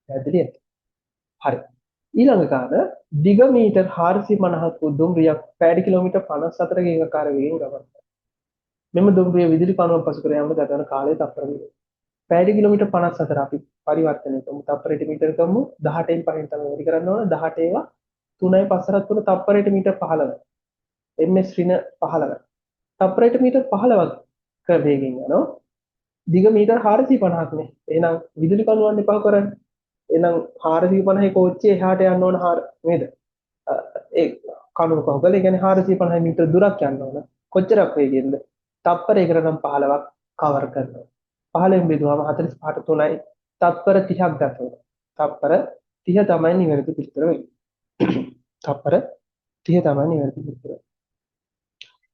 පැහැදිලිද? හරි. ඊළඟ කාරණ දිග මීටර් 450ක දුම්රියක් පැයට කිලෝමීටර් 54ක ඒකාකාර වේගයෙන් ගමන් කරනවා. මෙම දුම්රිය විදුලි කණුවක් පසු කර යාමට ගත වන කාලය තප්පර වේගය. පැයට කිලෝමීටර් 54 අපි පරිවර්තනය කරමු. තප්පරයට මීටර කරමු 18න් 5න් තමයි වැඩි කරන්න ඕන. 18 ඒවා 3යි 5 3 තප්පරයට මීටර 15. ms ඍණ 15. තප්පරයට මීටර 15ක වේගයෙන් යනවා. දිග මීටර 450ක් නේ. එහෙනම් විදුලි කණුවන් එපා කරන්න. එහෙනම් 450 කෝච්චිය එහාට යන්න ඕන නේද? ඒ කණුව පහකල ඒ කියන්නේ 450 මීටර දුරක් යන්න ඕන. කොච්චරක් වේගෙන්ද? තප්පරයකට නම් 15ක් කවර් කරනවා. 15න් බෙදුවම 45ට 3යි තත්පර 30ක් ගත වෙනවා. තත්පර 30 තමයි නිවැරදි පිළිතුර වෙන්නේ. තත්පර 30 තමයි නිවැරදි පිළිතුර.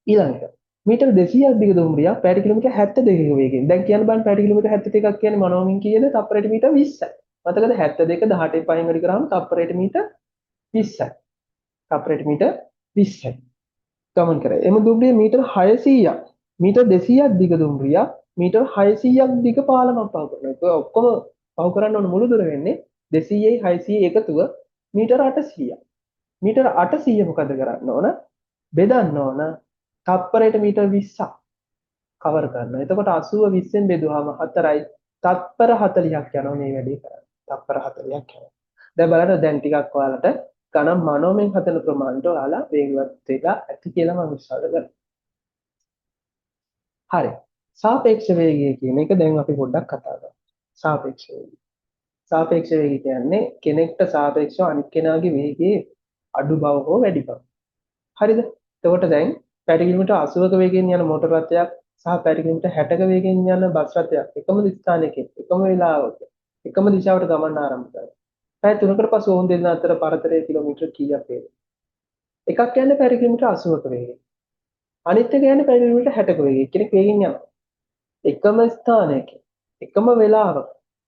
ඊළඟට මීටර 200ක් දිග දුම්රියක් පැයට කිලෝමීටර් 72ක වේගයෙන්. දැන් කියන්න බෑ පැයට කිලෝමීටර් 72ක් කියන්නේ මොනවමින් කියන්නේ තත්පරයට මීටර 20යි. මතකද 72 18න් 5න් වැඩි කරාම තත්පරයට මීටර 20යි. තත්පරයට මීටර 20යි. ගමන් කරයි. එම දුම්රිය මීටර 600ක් මීටර 200ක් දිග දුම්රියක් මීටර 600ක් දිග පාලමක් පහු කරනවා. ඒක ඔක්කොම පහු කරන්න ඕන මුළු දුර වෙන්නේ 200යි 600යි එකතුව මීටර 800ක්. මීටර 800 මොකද කරන්න ඕන? බෙදන්න ඕන තත්පරයට මීටර 20ක් කවර් කරනවා. එතකොට 80 20ෙන් බෙදුවාම 4යි තත්පර 40ක් යනවා මේ වැඩේ කරන්න. තත්පර 40ක් යනවා. දැන් බලන්න දැන් ටිකක් ඔයාලට ගණන් මනෝමයෙන් හදන ප්‍රමාණයට ඔයාලා වේගවත් වෙලා ඇති කියලා මම විශ්වාස කරනවා. හරි. සාපේක්ෂ වේගය කියන එක දැන් අපි පොඩ්ඩක් කතා කරමු. සාපේක්ෂ වේගය. සාපේක්ෂ වේගය කියන්නේ කෙනෙක්ට සාපේක්ෂව අනිත් කෙනාගේ වේගයේ අඩු බව හෝ වැඩි බව. හරිද? එතකොට දැන් පැයට කිලෝමීටර් 80ක වේගයෙන් යන මෝටර රථයක් සහ පැයට කිලෝමීටර් 60ක වේගයෙන් යන බස් රථයක් එකම ස්ථානයකින් එකම වේලාවක එකම දිශාවට ගමන් ආරම්භ කරනවා. පැය 3කට පසු ඔවුන් දෙන්න අතර පරතරය කිලෝමීටර් කීයක් වේද? එකක් යන්නේ පැයට කිලෝමීටර් 80ක වේගයෙන්. අනිත් එක යන්නේ පැයට කිලෝමීටර් 60ක වේගයෙන්. කෙනෙක් වේගෙන් යනවා. එකම ස්ථානයක එකම වෙලාවක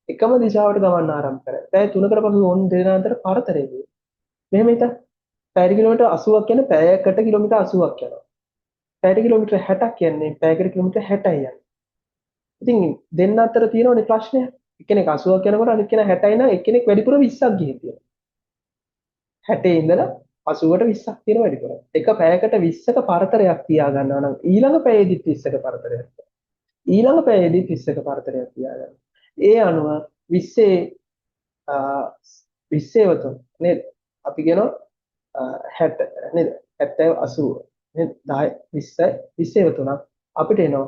එකම දිශාවට ගමන් ආරම්භ කරයි. පැය 3කට පසු ඔවුන් දෙන අතර පරතරය වේ. මෙහෙම හිතන්න. පැය කිලෝමීටර් 80ක් කියන්නේ පැයකට කිලෝමීටර් 80ක් යනවා. පැයට කිලෝමීටර් 60ක් කියන්නේ පැයකට කිලෝමීටර් 60යි යනවා. ඉතින් දෙන්න අතර තියෙනවනේ ප්‍රශ්නය. එක්කෙනෙක් 80ක් යනකොට අනිත් කෙනා 60යි නම් එක්කෙනෙක් වැඩිපුර 20ක් ගිහින් තියෙනවා. 60 ඉඳලා 80ට 20ක් තියෙන වැඩිපුර. එක පැයකට 20ක පරතරයක් තියා ගන්නවා නම් ඊළඟ පැයේදීත් 20ක පරතරයක්. ඊළඟ පැයේදී 30ක පරතරයක් තියාගන්න. ඒ අනුව 20 වතුන් නේද? අපි කියනවා 60 නේද? 70 80 නේද? 10 20 20 වතුනක් අපිට එනවා.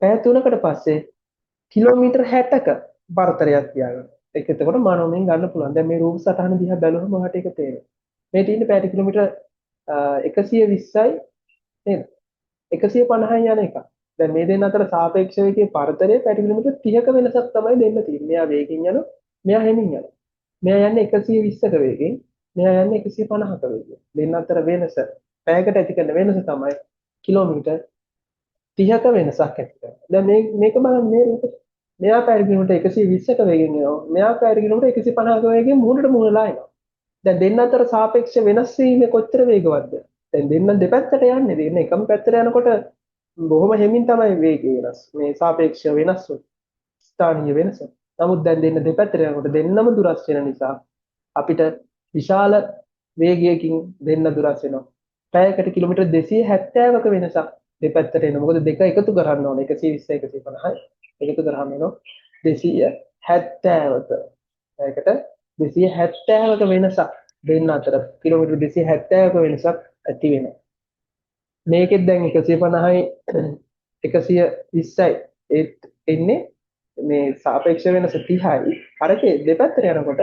පැය 3කට පස්සේ කිලෝමීටර් 60ක පරතරයක් තියාගන්න. ඒක එතකොට මනෝමයෙන් ගන්න පුළුවන්. දැන් මේ රූප සටහන දිහා බැලුවම ඔයාලට ඒක තේරෙනවා. මේ තියෙන්නේ පැයට කිලෝමීටර් 120යි නේද? 150යි යන එක. දැන් මේ දෙන්න අතර සාපේක්ෂ වේගයේ පරතරය පැයට කිලෝමීටර් 30ක වෙනසක් තමයි දෙන්න තියෙන්නේ. මෙයා වේගෙන් යනවා, මෙයා හෙමින් යනවා. මෙයා යන්නේ 120ක වේගෙන්, මෙයා යන්නේ 150ක වේගෙන්. දෙන්න අතර වෙනස පැයකට ඇති කරන වෙනස තමයි කිලෝමීටර් 30ක වෙනසක් ඇති කරන්නේ. දැන් මේක බලන්න මේ රූපේ. මෙයා පැයට කිලෝමීටර් 120ක වේගෙන් යනවා. මෙයා පැයට කිලෝමීටර් 150ක වේගෙන් මුහුණට මුහුණලා එනවා. දැන් දෙන්න අතර සාපේක්ෂ වෙනස් වීම කොච්චර වේගවත්ද? දැන් දෙන්න දෙපැත්තට යන්නේ. දෙන්න එකම පැත්තට යනකොට බොහොම හෙමින් තමයි වේගය වෙනස්. මේ සාපේක්ෂ වෙනස් වෙන ස්ථානීය වෙනස. නමුත් දැන් දෙන්න දෙපැත්තට යනකොට දෙන්නම දුරස් වෙන නිසා අපිට විශාල වේගයකින් දෙන්න දුරස් වෙනවා. පැයකට කිලෝමීටර් 270ක වෙනසක් දෙපැත්තට එනවා. මොකද දෙක එකතු කරන්න ඕනේ 120 150 එකතු කරාම එනවා 270ක. පැයකට 270ක වෙනසක් දෙන්න අතර කිලෝමීටර් 270ක වෙනසක් ඇති වෙනවා. මේකෙත් දැන් 150යි 120යි ඒත් එන්නේ මේ සාපේක්ෂ වෙනස 30යි. අරකේ දෙපැත්තට යනකොට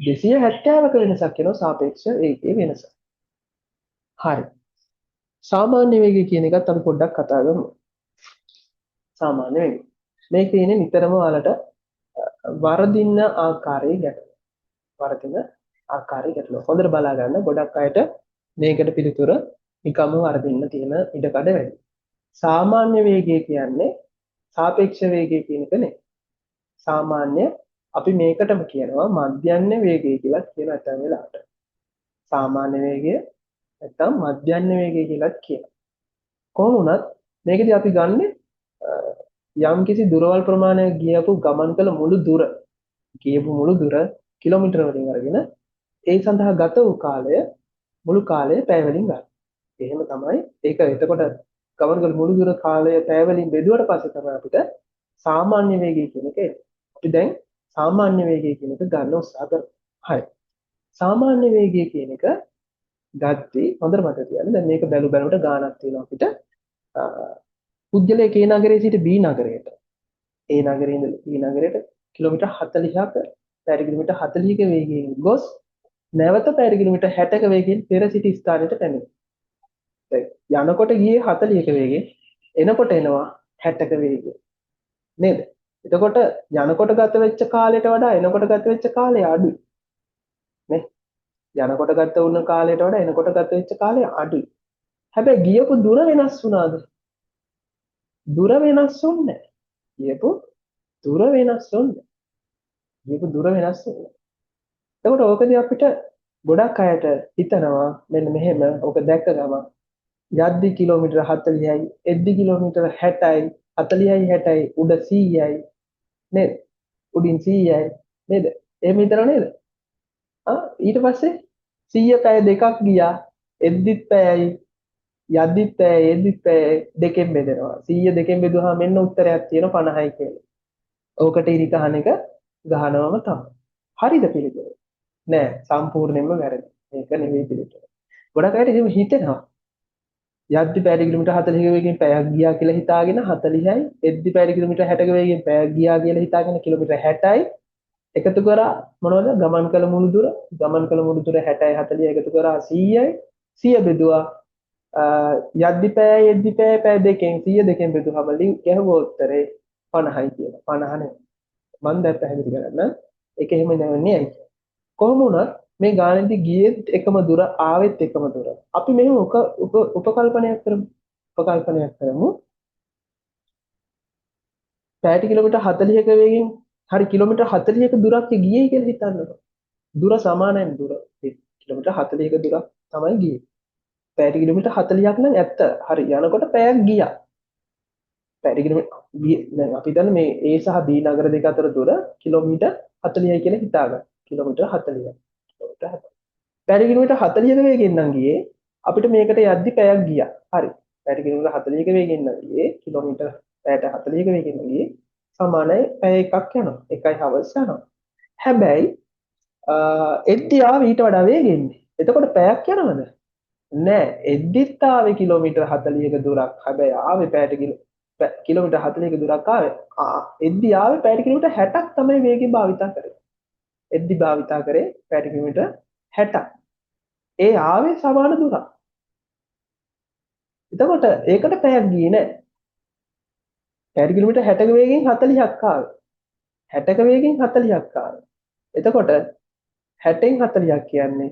270ක වෙනසක් වෙනවා සාපේක්ෂ වේගයේ වෙනස. හරි. සාමාන්‍ය වේගය කියන එකත් අපි පොඩ්ඩක් කතා කරමු. සාමාන්‍ය වේගය. මේක තියෙන්නේ නිතරම ඔයාලට වරදින්න ආකාරයේ ගැටලුව. වරදින ආකාරයේ ගැටලුව. හොඳට බලා ගන්න. ගොඩක් අයට මේකට පිළිතුර නිකම්ම වරදින්න තියෙන ඉඩකඩ වැඩි. සාමාන්‍ය වේගය කියන්නේ සාපේක්ෂ වේගය කියන එක නෙවෙයි. සාමාන්‍ය අපි මේකටම කියනවා මධ්‍යන්න වේගය කියලා කියන ඇතැම් වෙලාවට. සාමාන්‍ය වේගය නැත්නම් මධ්‍යන්න වේගය කියලා කියනවා. කොහොම වුණත් මේකදී අපි ගන්නෙ යම් කිසි දුරවල් ප්‍රමාණයක් ගියපු ගමන් කළ මුළු දුර කිලෝමීටර වලින් අරගෙන ඒ සඳහා ගත වූ කාලය මුළු කාලය පැය වලින් ගන්න. එහෙම තමයි ඒක එතකොට ගමන් කළ මුළු දුර කාලය පැය වලින් බෙදුවට පස්සේ තමයි අපිට සාමාන්‍ය වේගය කියන එක එන්නේ. අපි දැන් සාමාන්‍ය වේගය කියන එක ගන්න උත්සාහ කරමු. හරි. සාමාන්‍ය වේගය කියන එක ගත්තේ හොඳට මතක තියාගන්න. දැන් මේක බැලුවට ගාණක් තියෙනවා අපිට. පුද්ගලයෙක් A නගරයේ සිට B නගරයට A නගරයේ ඉඳලා B නගරයට කිලෝමීටර් 40ක පැය කිලෝමීටර් 40ක වේගයෙන් ගොස් නැවත පැය කිලෝමීටර් 60ක වේගයෙන් පෙර සිටි ස්ථානයට පැමිණේ. දැන් යනකොට ගියේ 40ක වේගයෙන් එනකොට එනවා 60ක වේගයෙන් නේද? එතකොට යනකොට ගත වෙච්ච කාලයට වඩා එනකොට ගත වෙච්ච කාලය අඩුයි නේ? යනකොට ගත වුණ කාලයට වඩා එනකොට ගත වෙච්ච කාලය අඩුයි. හැබැයි ගියපු දුර වෙනස් වුණාද? දුර වෙනස් වුන්නේ නැහැ. ගියපු දුර වෙනස් වුන්නේ. ගියපු දුර වෙනස් වුන්නේ. එතකොට ඕකදී අපිට ගොඩක් අයට හිතනවා මෙන්න මෙහෙම ඕක දැක්ක ගම යද්දි කිලෝමීටර 40යි එද්දි කිලෝමීටර 60යි 40යි 60යි උඩ 100යි නේද? උඩින් 100යි නේද? එහෙම හිතනව නේද? ඊට පස්සේ 100 පැය දෙකක් ගියා එද්දිත් පැයයි යද්දිත් පැය එද්දිත් පැය දෙකෙන් බෙදෙනවා 100 දෙකෙන් බෙදුවාම මෙන්න උත්තරයක් තියෙනවා 50යි කියලා. ඕකට ඉරි ගහන එක ගහනවම තමයි. හරිද පිළිතුර? නෑ සම්පූර්ණයෙන්ම වැරදි. මේක නෙවෙයි පිළිතුර. ගොඩක් අයට එහෙම හිතෙනවා. යද්දි පැය කිලෝමීටර් 40ක වේගයෙන් පැයක් ගියා කියලා හිතාගෙන 40යි එද්දි පැය කිලෝමීටර් 60ක වේගයෙන් පැයක් ගියා කියලා හිතාගෙන කිලෝමීටර් 60යි එකතු කරා මොනවද ගමන් කළ මුළු දුර 60යි 40යි එකතු කරා 100යි 100 බෙදුවා යද්දි පැය එද්දි පැය දෙකෙන් 100 දෙකෙන් බෙදුවම ගැහුව උත්තරේ 50යි කියලා. 50 නෙවෙයි. මම දැන් පැහැදිලි කරන්න. ඒක එහෙම නෙවෙයි ඇයි. කොහොම වුණත් මේ ගානෙදි ගියෙත් එකම දුර ආවෙත් එකම දුර. අපි මෙහෙම උපකල්පනයක් කරමු. උපකල්පනයක් කරමු. පැයට කිලෝමීටර් 40ක වේගෙන් හරි කිලෝමීටර් 40ක දුරක් ගියේ කියලා හිතන්නකො. දුර සමානයි දුර. කිලෝමීටර් 40ක දුරක් තමයි ගියේ. පැයට කිලෝමීටර් 40ක් නම් ඇත්ත. හරි යනකොට පැයක් ගියා. පැයට කිලෝමීටර් දැන් අපි දන්න මේ A සහ B නගර දෙක අතර දුර කිලෝමීටර් 40යි කියලා හිතාගන්න. කිලෝමීටර් 40යි. පැයට කිලෝමීටර් 40ක වේගෙන් නම් ගියේ අපිට මේකට යද්දි පැයක් ගියා. හරි. පැයට කිලෝමීටර් 40ක වේගෙන් නම් ගියේ කිලෝමීටර් පැයට 40ක වේගෙන් නම් ගියේ සමානයි පැය එකක් යනවා. එකයි හවස් යනවා. හැබැයි එද්දි ආවේ ඊට වඩා වේගෙන්. එතකොට පැයක් යනවද? නෑ. එද්දිත් ආවේ කිලෝමීටර් 40ක දුරක්. හැබැයි ආවේ පැයට කිලෝමීටර් 40ක දුරක් ආවේ. එද්දි ආවේ පැයට කිලෝමීටර් 60ක් තමයි වේගෙන් භාවිතා කරේ. එද්දි භාවිතා කරේ පැයට කිලෝමීටර් 60ක්. ඒ ආවේ සමාන දුරක්. එතකොට ඒකට පැයක් ගියේ නෑ. පැයට කිලෝමීටර් 60ක වේගෙන් 40ක් ආවේ. 60ක වේගෙන් 40ක් ආවේ. එතකොට 60න් 40ක් කියන්නේ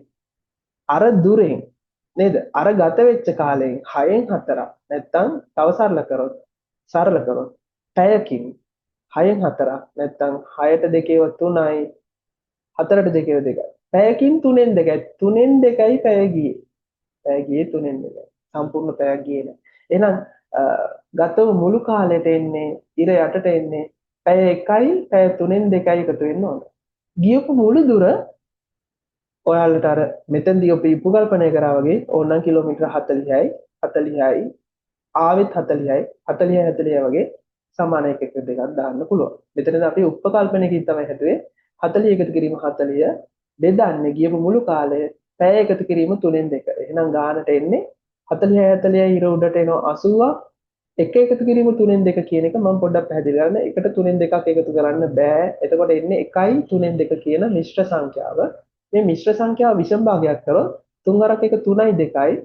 අර දුරෙන් නේද? අර ගත වෙච්ච කාලයෙන් 6න් 4ක් නැත්තම් තව සරල කරොත් පැයකින් 6න් 4ක් නැත්තම් 6ට 2 3යි 4ට 2 2යි. පැයකින් 3න් 2යි. 3න් 2යි පැය ගියේ. පැය ගියේ 3න් 2යි. සම්පූර්ණ පැයක් ගියේ නෑ. එහෙනම් ගතව මුළු කාලෙට එන්නේ ඉර යටට එන්නේ පැය 1යි පැය 3න් 2යි එකතු වෙන්න ඕන. ගියපු මුළු දුර ඔයාලට අර මෙතෙන්දී අපි උපකල්පනය කරා වගේ ඕනනම් කිලෝමීටර් 40යි ආවෙත් 40යි 40යි වගේ සමාන එකක දෙකක් දාන්න පුළුවන්. මෙතනදී අපි උපකල්පනයකින් තමයි හදුවේ 40 එකතු කිරීම 40 බෙදන්නේ ගියපු මුළු කාලය පැය එකතු කිරීම 3න් 2. එහෙනම් ගානට එන්නේ 40යි ඉර උඩට එනවා 80ක් එක එකතු කිරීම 3න් 2 කියන එක මම පොඩ්ඩක් පැහැදිලි කරන්න. එකට 3න් 2ක් එකතු කරන්න බෑ. එතකොට එන්නේ 1යි 3න් 2 කියන මිශ්‍ර සංඛ්‍යාව. මේ මිශ්‍ර සංඛ්‍යාව විෂම භාගයක් කරොත් 3 අරක එක 3යි 2යි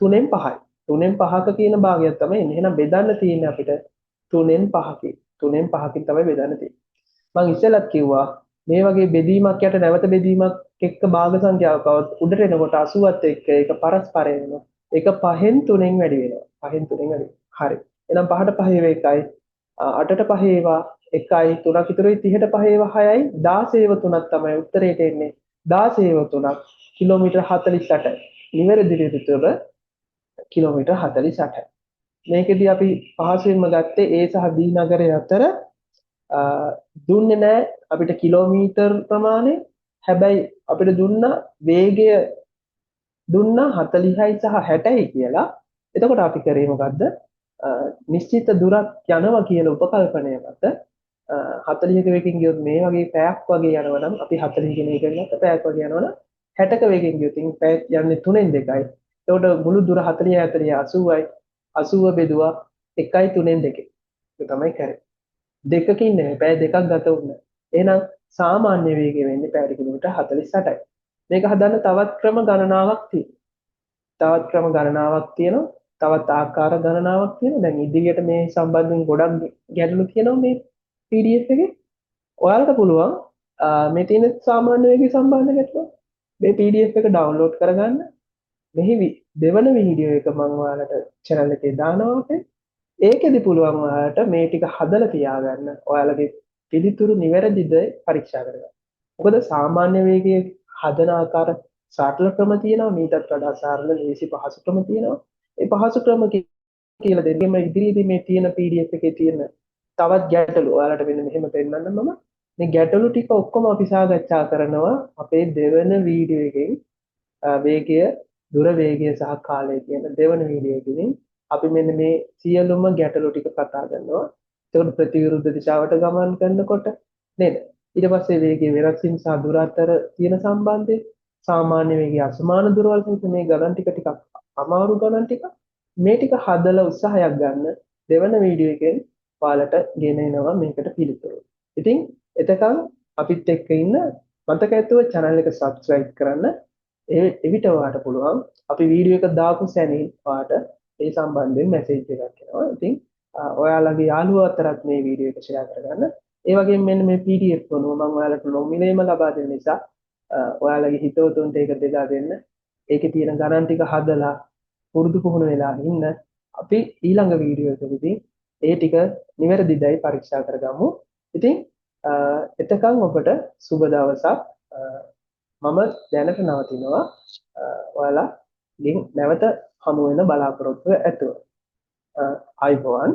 3න් 5යි. 3න් 5ක කියන භාගයක් තමයි එන්නේ. එහෙනම් බෙදන්න තියෙන්නේ අපිට 3න් 5කින්. 3න් 5කින් තමයි බෙදන්න තියෙන්නේ. මම ඉස්සෙල්ලත් කිව්වා මේ වගේ බෙදීමක් යට නැවත බෙදීමක් එක්ක භාග සංඛ්‍යාවකවත් උඩට එනකොට 80ත් එක්ක ඒක පරස්පරය වෙනවා. ඒක 5න් 3න් වැඩි වෙනවා. 5න් 3න් වැඩි. හරි. එහෙනම් 5ට 5 ඒවා 1යි. 8ට 5 ඒවා 1යි 3ක් ඉතුරුයි 30ට 5 ඒවා 6යි 16 ඒවා 3ක් තමයි උත්තරේට එන්නේ. 16 ඒවා 3ක් කිලෝමීටර් 48යි. නිවැරදි විදිහට කිලෝමීටර් 48යි. මේකෙදි අපි පහසුවෙන්ම ගත්තේ A සහ B නගරය අතර දුන්නේ නැහැ අපිට කිලෝමීටර් ප්‍රමාණය. හැබැයි අපිට වේගය දුන්නා 40යි සහ 60යි කියලා. එතකොට අපි කරේ මොකද්ද? නිශ්චිත දුරක් යනවා කියන උපකල්පනය මත 40ක වේගකින් ගියොත් මේ වගේ පැයක් වගේ යනවා නම් අපි 40 කියන එක ගත්ත පැයක් වගේ යනවනම් 60ක වේගකින් ගියොත් පැය යන්නේ 3න් 2යි. එතකොට මුළු දුර 40 40 80යි. 80 බෙදුවා 1යි 3න් 2. ඒක තමයි කරේ. දෙකකින් නෙමෙයි පැය දෙකක් ගත වුණා. එහෙනම් සාමාන්‍ය වේගය වෙන්නේ පැයට කිලෝමීටර් 48යි. මේක හදන්න තවත් ක්‍රම ගණනාවක් තියෙනවා. තවත් ක්‍රම ගණනාවක් තියෙනවා. තවත් ආකාර ගණනාවක් තියෙනවා. දැන් ඉදිරියට මේ සම්බන්ධයෙන් ගොඩක් ගැටලු තියෙනවා මේ PDF එකේ. ඔයාලට පුළුවන් මේ තියෙන සාමාන්‍ය වේගය සම්බන්ධ ගැටලු මේ PDF එක ඩවුන්ලෝඩ් කරගන්න. මෙහි දෙවන වීඩියෝ එක මම ඔයාලට channel එකේ දානවා අපේ. ඒකෙදි පුළුවන් ඔයාලට මේ ටික හදලා තියාගන්න. ඔයාලගේ පිළිතුරු නිවැරදිද පරීක්ෂා කරගන්න. මොකද සාමාන්‍ය වේගයේ හදන ආකාර සරල ක්‍රම තියෙනවා. මීටත් වඩා සරල ලේසි පහසු ක්‍රම තියෙනවා. ඒ පහසු ක්‍රම කියලා දෙන්නම ඉදිරියේදී මේ තියෙන PDF එකේ තියෙන තවත් ගැටලු ඔයාලට මෙන්න මෙහෙම පෙන්නන්න මම මේ ගැටලු ටික ඔක්කොම අපි සාකච්ඡා කරනවා අපේ දෙවන වීඩියෝ එකෙන් වේගය දුර වේගය සහ කාලය කියන දෙවන වීඩියෝ එකකින් අපි මෙන්න මේ සියලුම ගැටලු ටික කතා කරනවා. ඒකට ප්‍රතිවිරුද්ධ දිශාවට ගමන් කරනකොට නේද? ඊට පස්සේ වේගයේ වෙනස් වීම සහ දුර අතර තියෙන සම්බන්ධය, සාමාන්‍ය වේගයේ අසමාන දුරවල් සහිත මේ ගණන් ටික අමාරු ගණන් ටික මේ ටික හදලා උත්සාහයක් ගන්න දෙවන වීඩියෝ එකෙන් ඔයාලට ගෙන එනවා මේකට පිළිතුරු. ඉතින් එතකන් අපිත් එක්ක ඉන්න මතක ඇතුව channel එක subscribe කරන්න. එවිට ඔයාලට පුළුවන් අපි වීඩියෝ එක දාපු සැනින් ඔයාලට ඒ සම්බන්ධයෙන් මැසේජ් එකක් එනවා. ඉතින් ඔයාලගේ යාළුවෝ අතරත් මේ වීඩියෝ එක share කරගන්න. ඒ වගේම මෙන්න මේ PDF වුණා මම ඔයාලට නොමිලේම ලබා දෙන නිසා ඔයාලගේ හිතවතුන්ට ඒක බෙදා දෙන්න. ඒකේ තියෙන ගණන් ටික හදලා පුරුදු පුහුණු වෙලා ඉන්න. අපි ඊළඟ වීඩියෝ එකකදී ඒ ටික නිවැරදිදයි පරීක්ෂා කරගමු. ඉතින් එතකන් ඔබට සුබ දවසක්. මම දැනට නවතිනවා. ඔයාලා ලින්ක් නැවත හමු වෙන බලාපොරොත්තු ඇතුව. ආයිබෝවන්